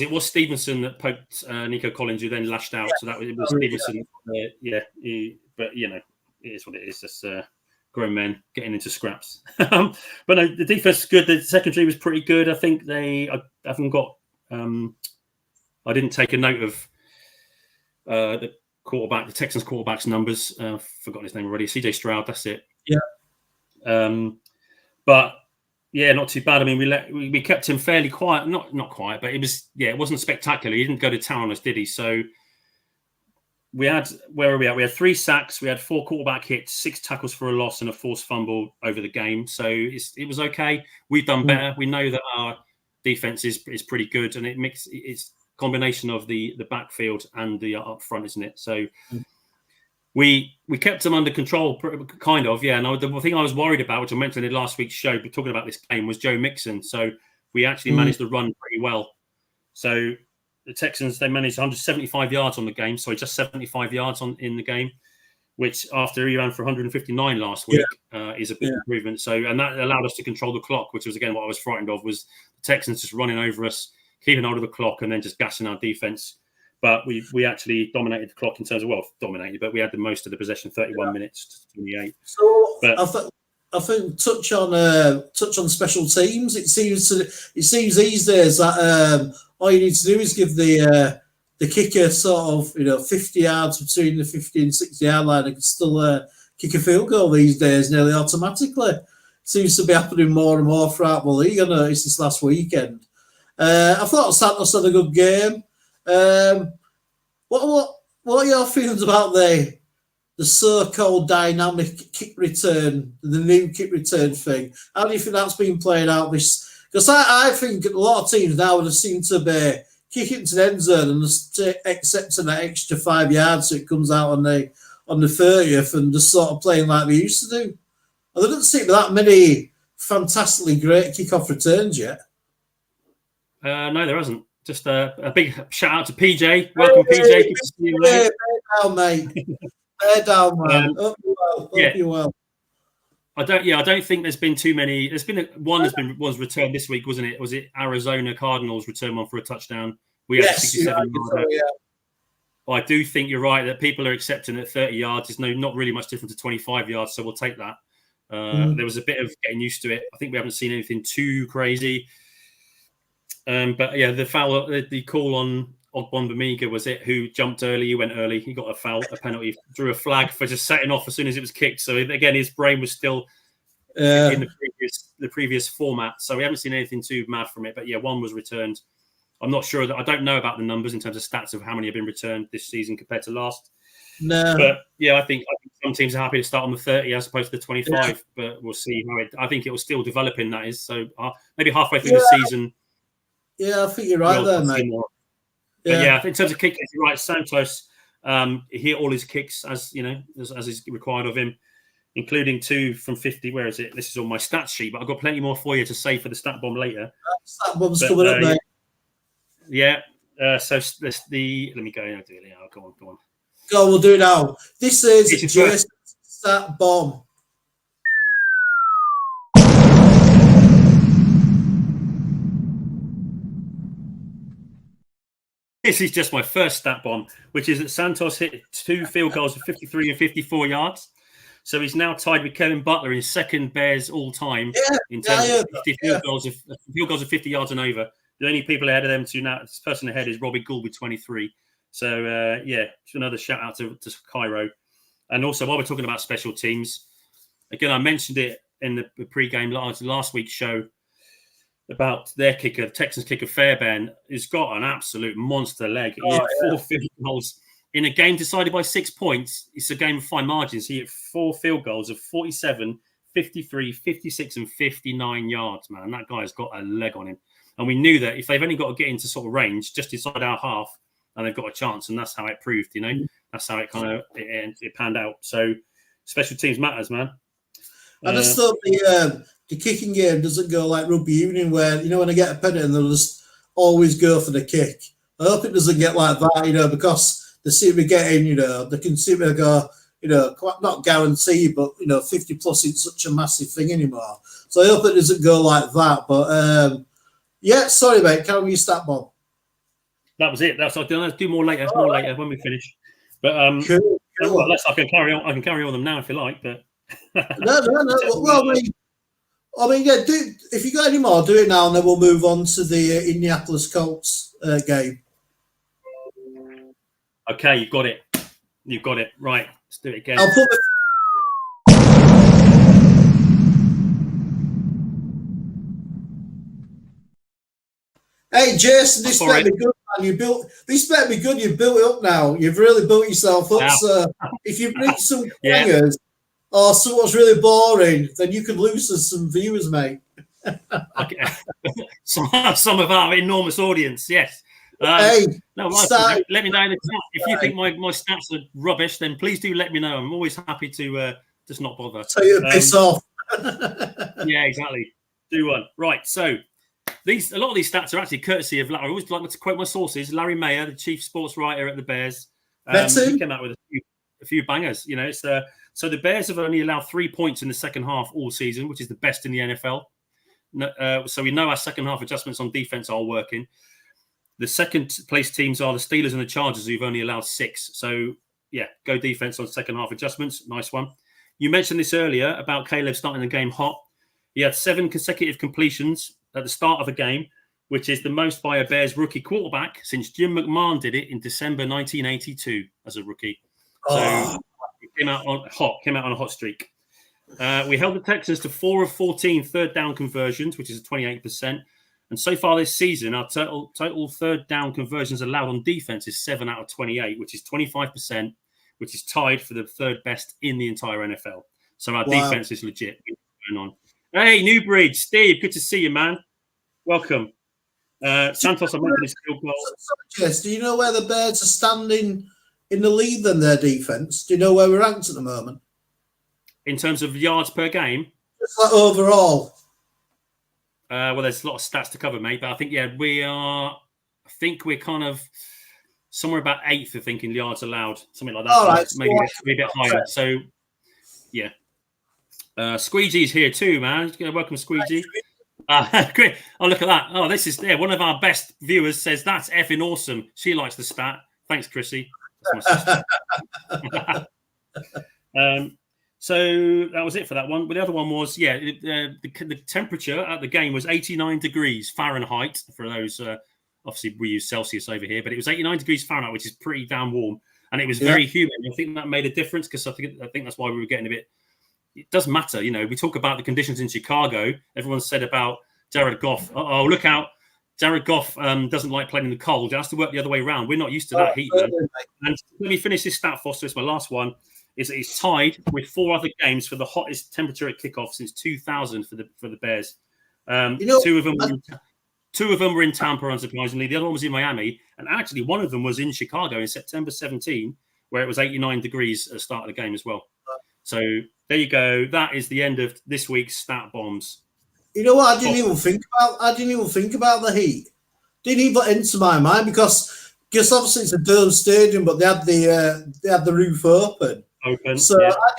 It was Stevenson that poked Nico Collins, who then lashed out. So it was Stevenson. But it is what it is. Just grown men getting into scraps. But no, the defense is good. The secondary was pretty good. I think I haven't got. I didn't take a note of the quarterback, the Texans quarterback's numbers. Forgotten his name already. CJ Stroud. That's it. Yeah. But yeah, not too bad. I mean, we kept him fairly quiet. Not quiet, but it wasn't spectacular. He didn't go to town on us, did he? So. Where are we at? We had 3 sacks, we had 4 quarterback hits, 6 tackles for a loss, and a forced fumble over the game. So it was okay. We've done better. We know that our defense is pretty good, and it's a combination of the backfield and the up front, isn't it? So we kept them under control, kind of. Yeah. And the thing I was worried about, which I mentioned in last week's show, but talking about this game, was Joe Mixon. So we actually managed to run pretty well. So. The Texans, they managed 175 yards on the game, so just 75 yards in the game, which after he ran for 159 last week is a big improvement. So, and that allowed us to control the clock, which was again what I was frightened of, was the Texans just running over us, keeping hold of the clock, and then just gassing our defense. But we actually dominated the clock in terms of but we had the most of the possession, 31 minutes to 28. So I think touch on special teams. It seems these days that all you need to do is give the kicker sort of 50 yards between the 50 and 60 yard line and can still kick a field goal these days nearly automatically. Seems to be happening more and more throughout the league. I noticed this last weekend. I thought Santos had a good game. What are your feelings about the so-called dynamic kick return, the new kick return thing? How do you think that's been played out? Because I think a lot of teams now would seem to be kicking to the end zone and just accepting that extra 5 yards so it comes out on the 30th and just sort of playing like they used to do. And there doesn't seem to be that many fantastically great kickoff returns yet. No, there hasn't. Just a big shout out to PJ. Welcome, PJ. Good to see you, mate. Bear down, mate. Bear down, man. Hope you well. I don't think there's been too many. There's been one was returned this week, wasn't it? Was it Arizona Cardinals return one for a touchdown? We had 67 yards. Yeah. Well, I do think you're right that people are accepting that 30 yards is not really much different to 25 yards, so we'll take that. There was a bit of getting used to it. I think we haven't seen anything too crazy. But yeah, the foul, the call on Ogbongbemiga was it, who jumped early. He went early. He got a penalty, drew a flag for just setting off as soon as it was kicked. So again, his brain was still in the previous format. So we haven't seen anything too mad from it. But yeah, one was returned. I'm not sure I don't know about the numbers in terms of stats of how many have been returned this season compared to last. No, but yeah, I think some teams are happy to start on the 30 as opposed to the 25. But we'll see how I think it will still developing. That is so maybe halfway through the season. Yeah, I think you're right there, mate. But yeah, in terms of kicking, you're right. Santos, he hit all his kicks as is required of him, including 2 from 50. Where is it? This is on my stat sheet, but I've got plenty more for you to say for the stat bomb later. Stat bomb's coming up, mate. Yeah. So let me go. Go on. Go, we'll do it now. This is Jason's stat bomb. This is just my first stat bomb, which is that Santos hit 2 field goals of 53 and 54 yards. So he's now tied with Kevin Butler in second Bears all time in terms of 50 field goals of 50 yards and over. The only people ahead of them this person ahead is Robbie Gould with 23. So it's another shout out to Cairo. And also, while we're talking about special teams, again, I mentioned it in the pre-game last week's show about their kicker, Texans kicker Fairbairn, has got an absolute monster leg. He hit 4 field goals in a game decided by 6 points. It's a game of fine margins. He hit 4 field goals of 47, 53, 56, and 59 yards, man. That guy's got a leg on him. And we knew that if they've only got to get into sort of range, just inside our half, and they've got a chance. And that's how it proved, That's how it kind of it panned out. So special teams matters, man. I just thought the kicking game doesn't go like rugby union where, when I get a penalty and they'll just always go for the kick. I hope it doesn't get like that, because they seem to be getting, they can seem to go, quite not guaranteed, but, 50 plus isn't such a massive thing anymore. So I hope it doesn't go like that. But, sorry, mate. Carry me your stat bomb. That was it. Let's do more later. Later when we finish. But cool. I can carry on. I can carry on them now if you like. But no. Well, if you got any more, do it now, and then we'll move on to the Indianapolis Colts game. Okay, you've got it. Right, let's do it again. I'll put Hey, Jason, this better be good, man. This better be good. You've built it up now. You've really built yourself up. Yeah. So if you bring some players or someone's really boring, then you could lose us some viewers, mate. Okay. some of our enormous audience, yes. Let me know in the chat. If you think my stats are rubbish, then please do let me know. I'm always happy to just not bother. Tell you to piss off. Yeah, exactly. Do one. Right, so a lot of these stats are actually courtesy of, I always like to quote my sources, Larry Mayer, the chief sports writer at the Bears. He came out with a few bangers. So the Bears have only allowed 3 points in the second half all season, which is the best in the NFL. So we know our second half adjustments on defense are working. The second place teams are the Steelers and the Chargers, who've only allowed 6. So yeah, go defense on second half adjustments. Nice one. You mentioned this earlier about Caleb starting the game hot. He had 7 consecutive completions at the start of a game, which is the most by a Bears rookie quarterback since Jim McMahon did it in December 1982 as a rookie. So Came out on a hot streak. We held the Texans to 4 of 14 third down conversions, which is 28%. And so far this season, our total third down conversions allowed on defense is 7 out of 28, which is 25%, which is tied for the third best in the entire NFL. So our defense is legit. Going on. Hey, Newbridge, Steve, good to see you, man. Welcome. Santos, I mentioned his field goal. Jess, do you know where the Bears are standing in the league than their defense? Do you know where we're ranked at the moment? In terms of yards per game? It's like overall. Well, there's a lot of stats to cover, mate. But I think, we are. I think we're kind of somewhere about 8th, I think, in yards allowed, something like that. All right, maybe a bit higher. So, yeah. Squeegee's here too, man. Welcome, Squeegee. Great. Oh, look at that. Oh, this is one of our best viewers says that's effing awesome. She likes the stat. Thanks, Chrissy. That's my sister. So that was it for that one. But the other one was, the temperature at the game was 89 degrees Fahrenheit. For those, obviously we use Celsius over here, but it was 89 degrees Fahrenheit, which is pretty damn warm. And it was very humid. I think that made a difference because I think that's why we were getting a bit. It does matter, we talk about the conditions in Chicago. Everyone said about Jared Goff. Oh, look out. Jared Goff doesn't like playing in the cold. It has to work the other way around. We're not used to that heat, man. And let me finish this stat, Foster. It's my last one. It's tied with 4 other games for the hottest temperature at kickoff since 2000 for the Bears. Two of them were in Tampa, unsurprisingly. The other one was in Miami. And actually, one of them was in Chicago in September 17, where it was 89 degrees at the start of the game as well. So there you go. That is the end of this week's stat bombs. You know what? I didn't even think about the heat. Didn't even enter my mind because obviously it's a dome stadium, but they had the roof open. So yeah. I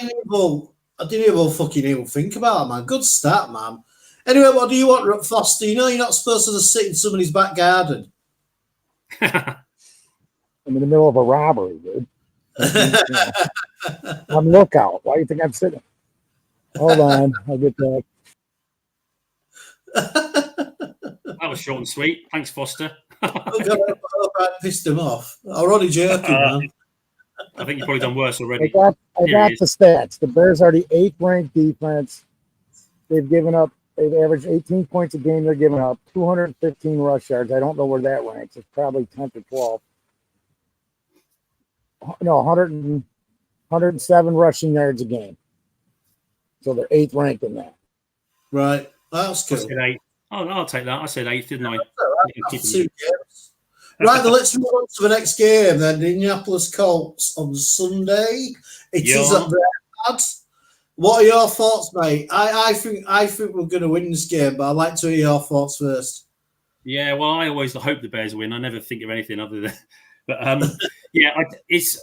didn't even fucking think about it, man. Good stat, man. Anyway, what do you want, Foster? You're not supposed to just sit in somebody's back garden. I'm in the middle of a robbery, dude. I'm lookout. Why do you think I'm sitting? Hold on, I'll get back. That was short and sweet. Thanks, Foster. I pissed him off. I'm already joking, man. I think you've probably done worse already. I got the stats. The Bears are the 8th ranked defense. They've averaged 18 points a game. They're giving up 215 rush yards. I don't know where that ranks. It's probably 10th or 12th. No, 107 rushing yards a game. So they're 8th ranked in that. Right. That's cool. I'll take that. I said 8th, didn't I? That's 2 games. Right, then let's move on to the next game then. The Indianapolis Colts on Sunday. It is at their pad. What are your thoughts, mate? I think we're going to win this game, but I'd like to hear your thoughts first. Yeah, well, I always hope the Bears win. I never think of anything other than... But, this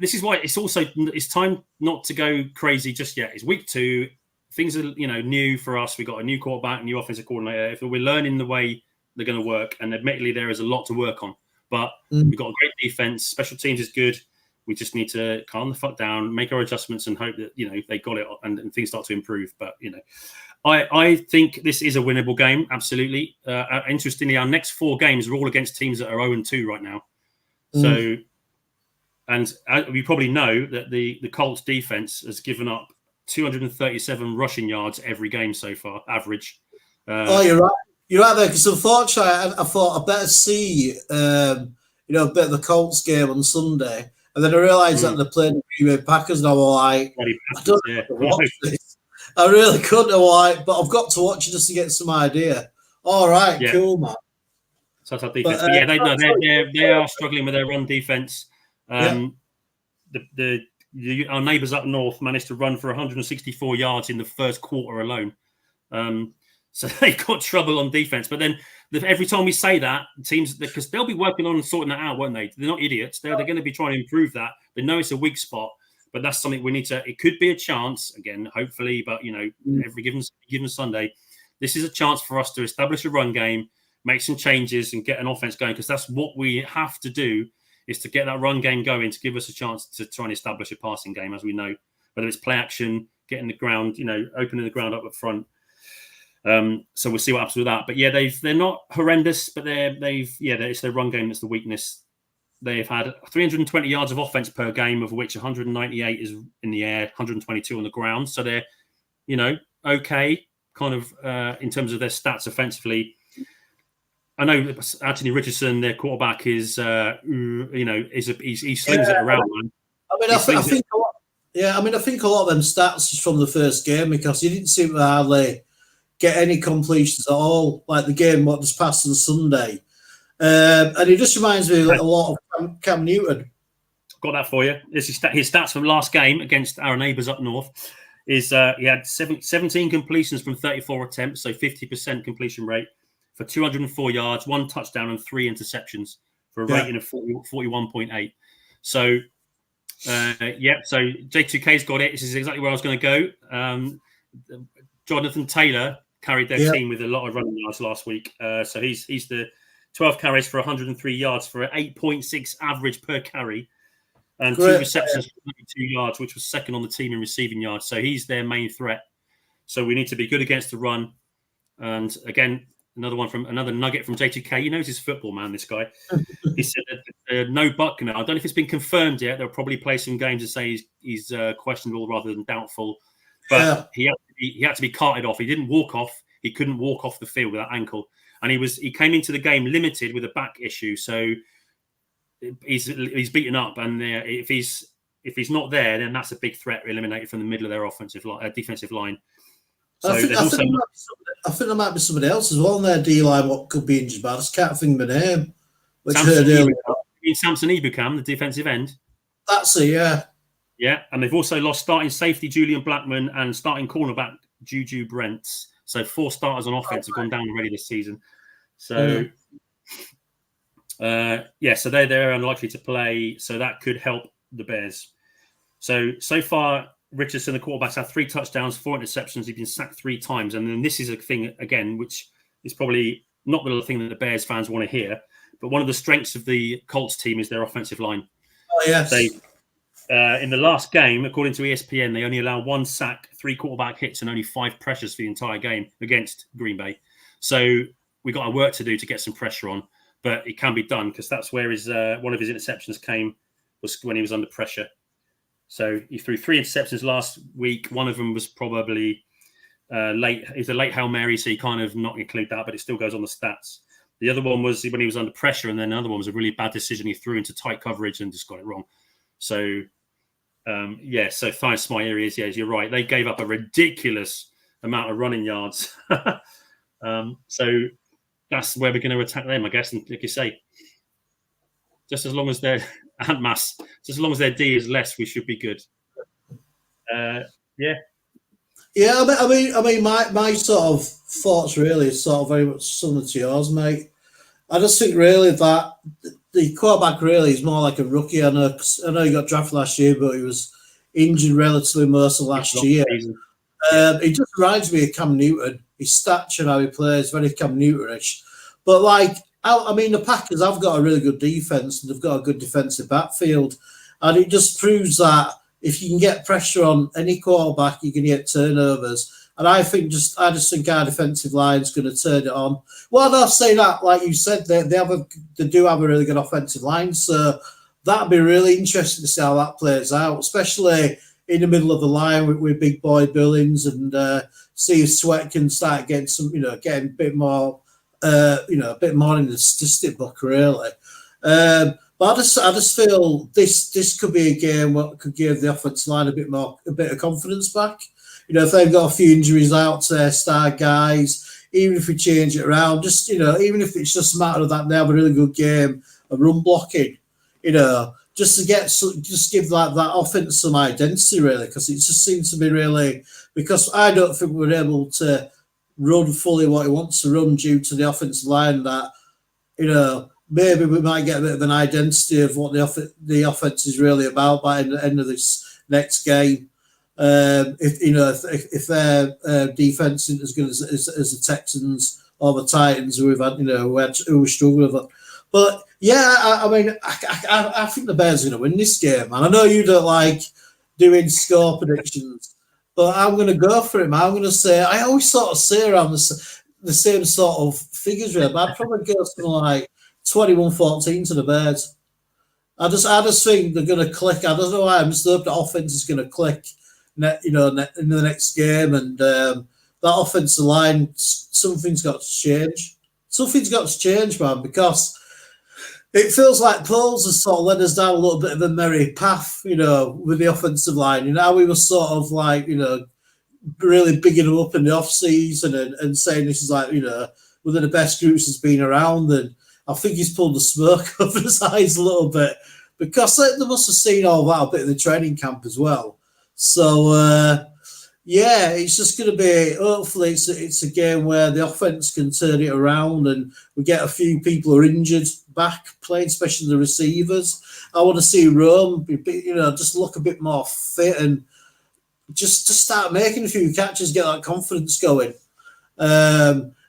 is why it's time not to go crazy just yet. It's week 2. Things are, new for us. We've got a new quarterback, new offensive coordinator. If we're learning the way they're going to work, and admittedly there is a lot to work on, but we've got a great defense. Special teams is good. We just need to calm the fuck down, make our adjustments, and hope that they got it and things start to improve. But I think this is a winnable game. Absolutely. Interestingly, our next 4 games are all against teams that are 0-2 right now. So, and we probably know that the Colts defense has given up 237 rushing yards every game so far, average. You're right. You're right there, because unfortunately, I thought I better see, a bit of the Colts game on Sunday, and then I realised that they're playing the Green Bay Packers, and I was like, I don't know how to watch this. I really couldn't, but I've got to watch it just to get some idea. All right, cool, man. So that's our defense. But they are struggling with their run defense. Our neighbours up north managed to run for 164 yards in the first quarter alone. So they've got trouble on defense. But then every time we say that, teams, because they'll be working on sorting that out, won't they? They're not idiots. They're going to be trying to improve that. They know it's a weak spot, but that's something we need to. It could be a chance again, hopefully. But every given Sunday, this is a chance for us to establish a run game, make some changes, and get an offense going. Because that's what we have to do, is to get that run game going to give us a chance to try and establish a passing game, as we know. Whether it's play action, getting the ground, opening the ground up front. So we'll see what happens with that. But they're not horrendous, but it's their run game that's the weakness. they've had 320 yards of offense per game, of which 198 is in the air, 122 on the ground. So they're, okay, kind of in terms of their stats offensively. I know Anthony Richardson, their quarterback, is he slings it around, man. I think a lot. Yeah, I think a lot of them stats is from the first game because he didn't seem to hardly get any completions at all, like the game what just passed on Sunday. And he just reminds me a lot of Cam Newton. Got that for you. This is his stats from last game against our neighbours up north. Is he had 17 completions from 34 attempts, so 50% completion rate for 204 yards, 1 touchdown and 3 interceptions for a rating of 41.8. So, so J2K's got it. This is exactly where I was going to go. Jonathan Taylor carried their team with a lot of running yards last week. So he's the 12 carries for 103 yards for an 8.6 average per carry and 2 receptions for 92 yards, which was second on the team in receiving yards. So he's their main threat. So we need to be good against the run. And again, another nugget from J2K. He knows his football, man, this guy. He said that no Buckner. I don't know if it's been confirmed yet. They'll probably play some games to say he's questionable rather than doubtful. But he had to be carted off. He didn't walk off. He couldn't walk off the field with that ankle. And he came into the game limited with a back issue. So he's beaten up. And if he's not there, then that's a big threat eliminated from the middle of their defensive line. So I think there might be somebody else as well on their D line. What could be injured, but I just can't think of the name. Which heard earlier. Samson Ebukam, the defensive end. That's it, yeah. Yeah, and they've also lost starting safety Julian Blackman and starting cornerback Juju Brents. So 4 starters on offense have gone down already this season. So, so they're unlikely to play. So that could help the Bears. So far, Richardson, the quarterback's had 3 touchdowns, 4 interceptions. He's been sacked 3 times. And then this is a thing, again, which is probably not the thing that the Bears fans want to hear. But one of the strengths of the Colts team is their offensive line. Oh, yes. In the last game, according to ESPN, they only allow 1 sack, 3 quarterback hits, and only 5 pressures for the entire game against Green Bay. So we got our work to do to get some pressure on, but it can be done because that's where one of his interceptions came, was when he was under pressure. So he threw 3 interceptions last week. One of them was probably late. It's a late Hail Mary, so you kind of not include that, but it still goes on the stats. The other one was when he was under pressure, and then another one was a really bad decision. He threw into tight coverage and just got it wrong. So, so Thias Smart areas, you're right. They gave up a ridiculous amount of running yards. So that's where we're going to attack them, I guess. And like you say, just as long as their just as long as their D is less, we should be good. Yeah, I mean, my sort of thoughts really is sort of very much similar to yours, mate. I just think really that the quarterback really is more like a rookie. I know he got drafted last year, but he was injured relatively most of last year. He just reminds me of Cam Newton. His stature, how he plays, very Cam Newton-ish. But the Packers have got a really good defense and they've got a good defensive backfield, and it just proves that if you can get pressure on any quarterback, you can get turnovers. And I just think our defensive line is going to turn it on. Well, they'll say that, like you said, they do have a really good offensive line. So that'd be really interesting to see how that plays out, especially in the middle of the line with big boy Billings, and see if Sweat can start getting getting a bit more, a bit more in the statistic book, really. But I just feel this could be a game what could give the offensive line a bit of confidence back. If they've got a few injuries out to their star guys, even if we change it around, just even if it's just a matter of that they have a really good game of run blocking, just to give that offense some identity, really, because it just seems to be really, because I don't think we're able to run fully what he wants to run due to the offensive line that, maybe we might get a bit of an identity of what the offense is really about by the end of this next game. If their defense isn't as good as the Texans or the Titans, who we've had, who we struggle with. But yeah, I think the Bears are going to win this game. And I know you don't like doing score predictions, but I'm going to go for it, man. I'm going to say, I always sort of say around the same sort of figures, really, but I'd probably go something like 21-14 to the Bears. I just think they're going to click. I don't know why. I'm just hoping the offense is going to click, in the next game, and that offensive line, something's got to change. Something's got to change, man, because it feels like Poles has sort of led us down a little bit of a merry path, with the offensive line. We were sort of like, really bigging them up in the off season and saying this is like, one of the best groups that's been around, and I think he's pulled the smoke over his eyes a little bit because they must have seen all that a bit in the training camp as well. So, it's just going to be, hopefully it's a game where the offense can turn it around and we get a few people who are injured back playing, especially the receivers. I want to see Rome, just look a bit more fit and just to start making a few catches, get that confidence going.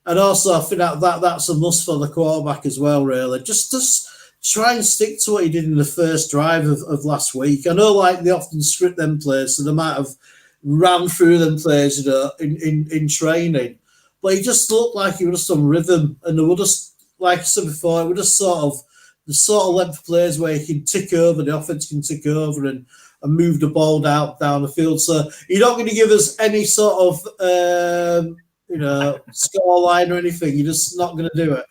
And also, I think that's a must for the quarterback as well, really. Just try and stick to what he did in the first drive of last week. I know, they often script them plays, so they might have ran through them plays, in training. But he just looked like he would have some rhythm, and they would just, like I said before, it would just the sort of length of plays where he can tick over, the offense can tick over and move the ball down the field. So you're not going to give us any sort of score line or anything. You're just not going to do it.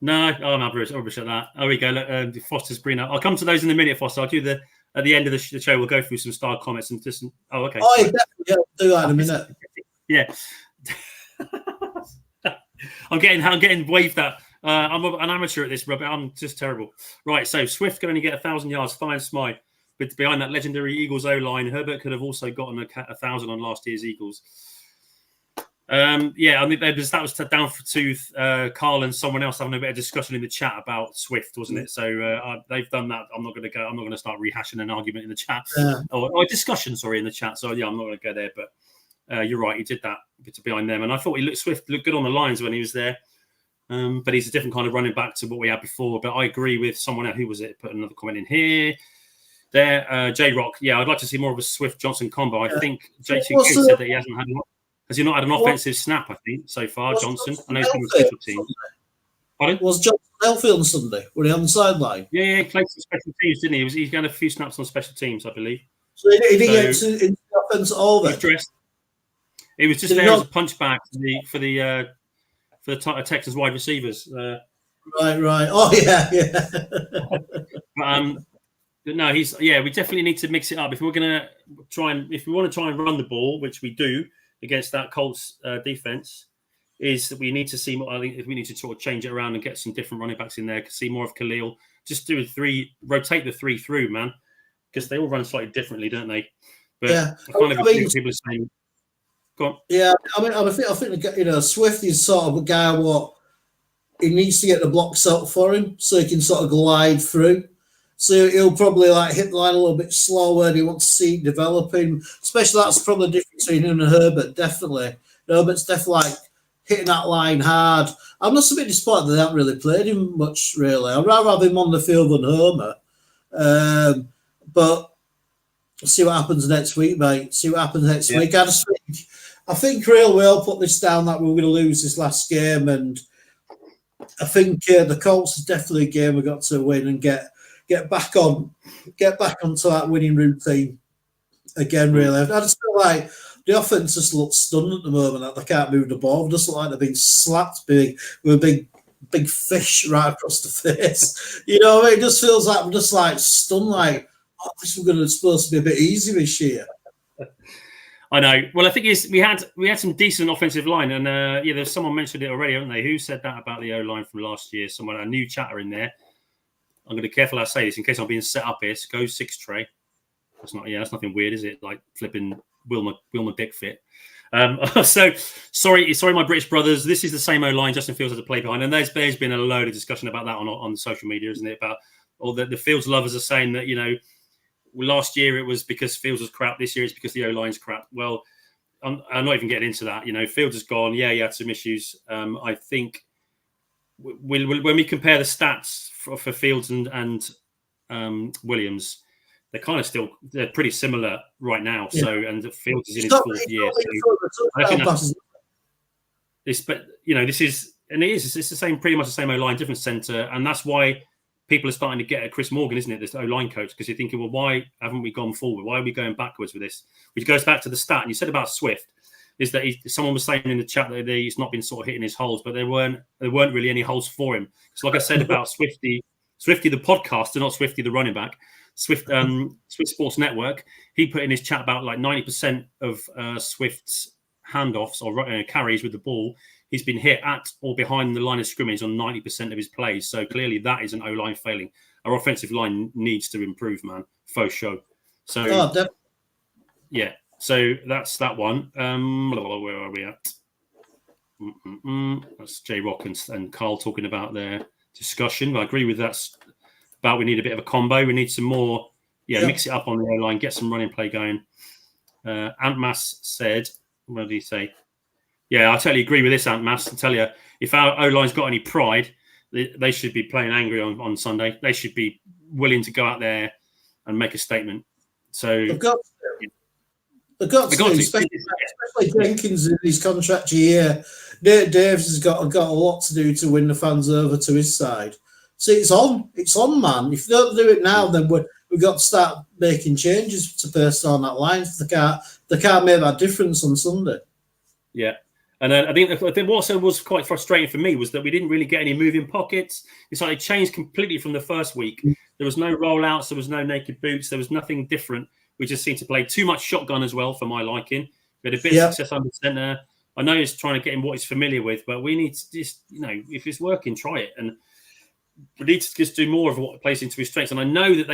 No, no, Bruce, rubbish at that. There we go. Look, Foster's bringing up. I'll come to those in a minute, Foster. I'll do at the end of the show. We'll go through some star comments and just. Oh, okay. Oh, yeah, do that in a minute. Yeah. I'm getting waved at. I'm an amateur at this, Robert. I'm just terrible. Right, so Swift can only get 1,000 yards, fine smile. But behind that legendary Eagles O-line, Herbert could have also gotten 1,000 on last year's Eagles. That was down for tooth. Carl and someone else having a bit of discussion in the chat about Swift, wasn't it? So they've done that. I'm not going to start rehashing an argument in the chat or a discussion. Sorry, in the chat. So I'm not going to go there. But you're right. He did that behind them, and I thought Swift looked good on the lines when he was there. But he's a different kind of running back to what we had before. But I agree with someone else. Who was it? Put another comment in here. There, J Rock. Yeah, I'd like to see more of a Swift Johnson combo. I think JTQ said that he hasn't had. Has he not had an offensive snap, I think, so far, Johnson? I know he's been on special teams. Pardon? Was Johnson healthy on Sunday? Were he on the sideline? Yeah, he played some special teams, didn't he? He had a few snaps on special teams, I believe. So he didn't get into the offense at all then? He was just there as a punchback for the Texans wide receivers. Right. Oh, yeah. But no, we definitely need to mix it up. If we want to try and run the ball, which we do, against that Colts defense, is that we need to see more. I think if we need to sort of change it around and get some different running backs in there, see more of Khalil. Just do rotate the three through, man, because they all run slightly differently, don't they? But yeah, I kind of agree with people are saying. Go on. Yeah, I think Swift is sort of a guy what he needs to get the blocks out for him so he can sort of glide through. So he'll probably hit the line a little bit slower and he wants to see it developing. Especially that's probably the difference between him and Herbert, definitely. Herbert's definitely hitting that line hard. I'm just a bit disappointed they haven't really played him much, really. I'd rather have him on the field than Homer. But see what happens next week, mate. See what happens next week. I think real we all put this down that we were going to lose this last game, and I think the Colts is definitely a game we've got to win and get back onto that winning routine again, really. I just feel like the offense just looks stunned at the moment, that they can't move the ball. They just look like they're being slapped with a big fish right across the face. You know what I mean? It just feels like we're just stunned, this is supposed to be a bit easy this year. I know. Well, I think we had some decent offensive line, and there's someone mentioned it already, haven't they? Who said that about the O line from last year? Someone, a new chatter in there. I'm going to be careful how I say this in case I'm being set up here. So go 6 Trey. That's nothing weird, is it? Like flipping Wilma Dick fit. So sorry, my British brothers. This is the same O line Justin Fields has to play behind, and there's been a load of discussion about that on social media, isn't it? About all the Fields lovers are saying that last year it was because Fields was crap. This year it's because the O line's crap. Well, I'm not even getting into that. Fields is gone. Yeah, he had some issues. I think when we compare the stats for Fields and Williams, they're pretty similar right now. Yeah. So, and Fields is in his 4th year. So I think it's the same, pretty much the same O line, different center, and that's why people are starting to get at Chris Morgan, isn't it? This O-line coach, because you're thinking, well, why haven't we gone forward? Why are we going backwards with this? Which goes back to the stat, and you said about Swift, is that someone was saying in the chat that he's not been sort of hitting his holes, but there weren't really any holes for him. So like I said about Swifty the podcaster, not Swifty the running back, Swift Sports Network, he put in his chat about like 90% of Swift's handoffs or carries with the ball, he's been hit at or behind the line of scrimmage on 90% of his plays. So clearly that is an O-line failing. Our offensive line needs to improve, man. Faux show. So yeah. So that's that one. Where are we at? That's J Rock and Carl talking about their discussion. I agree with that. About we need a bit of a combo. We need some more, mix it up on the O-line, get some running play going. Antmas said, what did he say? Yeah, I totally agree with this, Antmas. I tell you, if our O-line's got any pride, they should be playing angry on Sunday. They should be willing to go out there and make a statement. So they've got to, especially Jenkins in his contract year. Davis has got a lot to do to win the fans over to his side. See, it's on, man. If they don't do it now, then we've got to start making changes to personnel on that line. They can't make that difference on Sunday. Yeah. And I think what also was quite frustrating for me was that we didn't really get any moving pockets. It's like it changed completely from the first week. There was no rollouts. There was no naked boots. There was nothing different. We just seemed to play too much shotgun as well for my liking. We had a bit of success under center. I know he's trying to get him what he's familiar with, but we need to just, if it's working, try it. And we need to just do more of what plays into his strengths. And I know that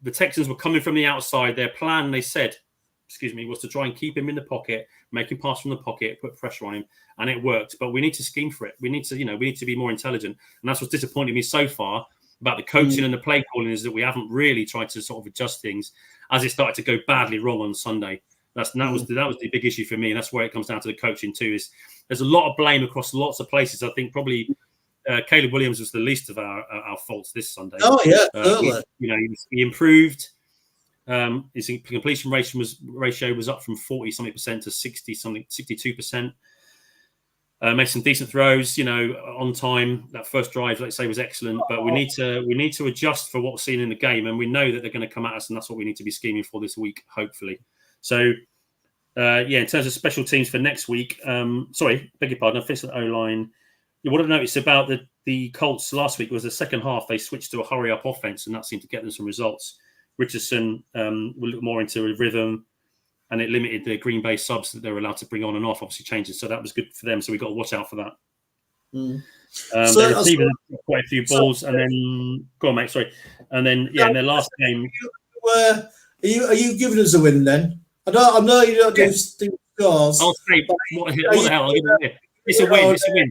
the Texans were coming from the outside. Their plan, they said, was to try and keep him in the pocket, make him pass from the pocket, put pressure on him, and it worked. But we need to scheme for it. We need to be more intelligent. And that's what's disappointed me so far about the coaching and the play calling, is that we haven't really tried to sort of adjust things as it started to go badly wrong on Sunday. That was the big issue for me, and that's where it comes down to the coaching too. Is there's a lot of blame across lots of places. I think probably Caleb Williams was the least of our faults this Sunday. Oh yeah, totally. He improved. His completion ratio was up from 40-something% to 62%. Made some decent throws, on time. That first drive, let's say, was excellent. But we need to adjust for what's seen in the game, and we know that they're going to come at us, and that's what we need to be scheming for this week, hopefully. So, in terms of special teams for next week, beg your pardon, I finished the O-line. What I've noticed about the Colts last week was the second half, they switched to a hurry-up offense, and that seemed to get them some results. Richardson will look more into a rhythm, and it limited the Green Bay subs that they were allowed to bring on and off, obviously changes. So that was good for them. So we've got to watch out for that. They received quite a few balls, and then go on, mate. Sorry, and then in their last game, are you giving us a win then? I know you don't do scores. I'll say what the hell? It's a win. It's a win.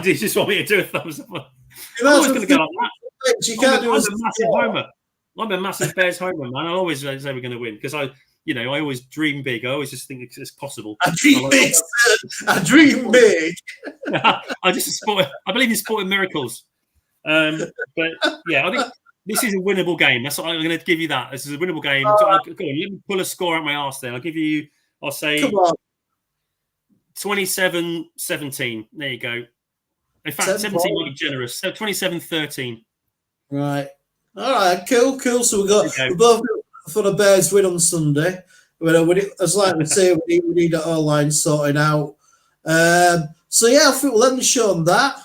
Do you just want me to do a thumbs up? I'm always going to go like that. You can't do a massive homer. I'm a massive Bears homer, man. I always say we're going to win because I always dream big. I always just think it's possible. I dream big. I dream big. I believe in sporting miracles. But yeah, I think this is a winnable game. That's what I'm going to give you. That this is a winnable game. Go on, let me pull a score out my arse. Then I'll say 27-17. There you go. In fact, 17 might be generous. So 27-13. Right. All right. Cool. So we're both for the Bears win on Sunday. As like we say, we need our O-line sorting out. So yeah, I think we'll end the show on that.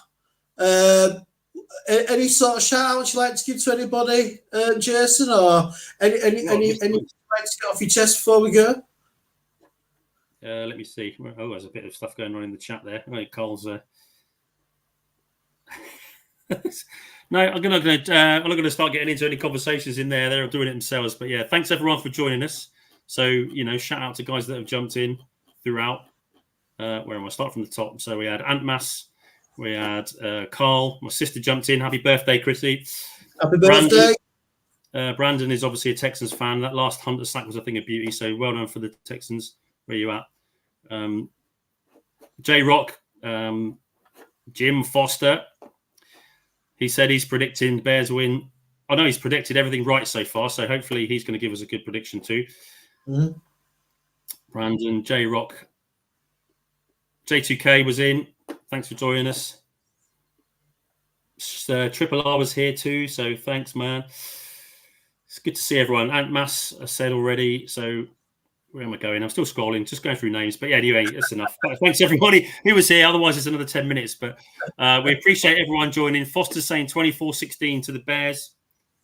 Any sort of shout outs you'd like to give to anybody, Jason, or any like to get off your chest before we go? Let me see. Oh, there's a bit of stuff going on in the chat there. Right, Cole's. No, I'm not going to start getting into any conversations in there. They're doing it themselves. But yeah, thanks everyone for joining us. So shout out to guys that have jumped in throughout. Where am I? Start from the top. So we had Antmas, we had Carl. My sister jumped in. Happy birthday, Chrissy! Happy birthday. Brandon is obviously a Texans fan. That last Hunter sack was a thing of beauty. So well done for the Texans. Where you at? J Rock, Jim Foster. He said he's predicting Bears win. I know he's predicted everything right so far, so hopefully he's going to give us a good prediction too. Mm-hmm. Brandon, J Rock, J2K was in. Thanks for joining us. Triple R was here too, so thanks, man. It's good to see everyone. Ant Mass, I said already. So where am I going? I'm still scrolling, just going through names. But yeah, anyway, that's enough. Thanks everybody who was here. Otherwise, it's another 10 minutes. But we appreciate everyone joining. Foster's saying 24-16 to the Bears.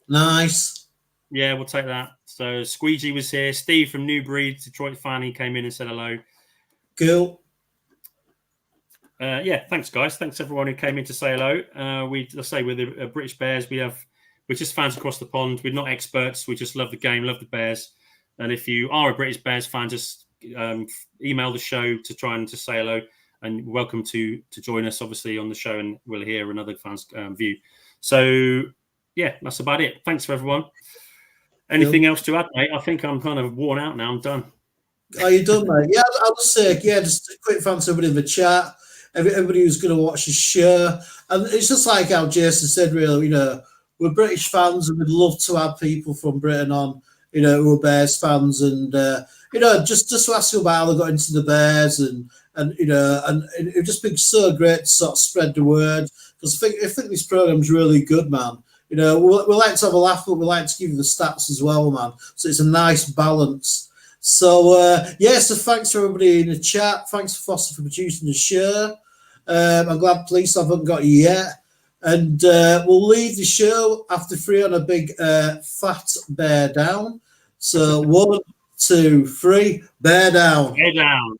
Nice. Yeah, we'll take that. So Squeegee was here. Steve from Newbury, Detroit fan, he came in and said hello. Cool. Yeah, thanks, guys. Thanks everyone who came in to say hello. Let's say we're the British Bears. We're just fans across the pond. We're not experts. We just love the game, love the Bears. And if you are a British Bears fan, just email the show to try and just say hello. And welcome to join us, obviously, on the show, and we'll hear another fan's view. So, yeah, that's about it. Thanks for everyone. Anything else to add, mate? I think I'm kind of worn out now. I'm done. Are you done, mate? Yeah, I'll just say, just a quick thanks to everybody in the chat, everybody who's going to watch the show. And it's just like how Jason said, really, we're British fans and we'd love to have people from Britain on, who are Bears fans, and just to ask them about how they got into the Bears, and it's just been so great to sort of spread the word, because I think this program's really good, man. We like to have a laugh, but we like to give you the stats as well, man. So it's a nice balance. So so thanks to everybody in the chat. Thanks to Foster for producing the show. I'm glad police haven't got you yet. And we'll leave the show after 3 on a big fat bear down. So 1, 2, 3, bear down. Bear down.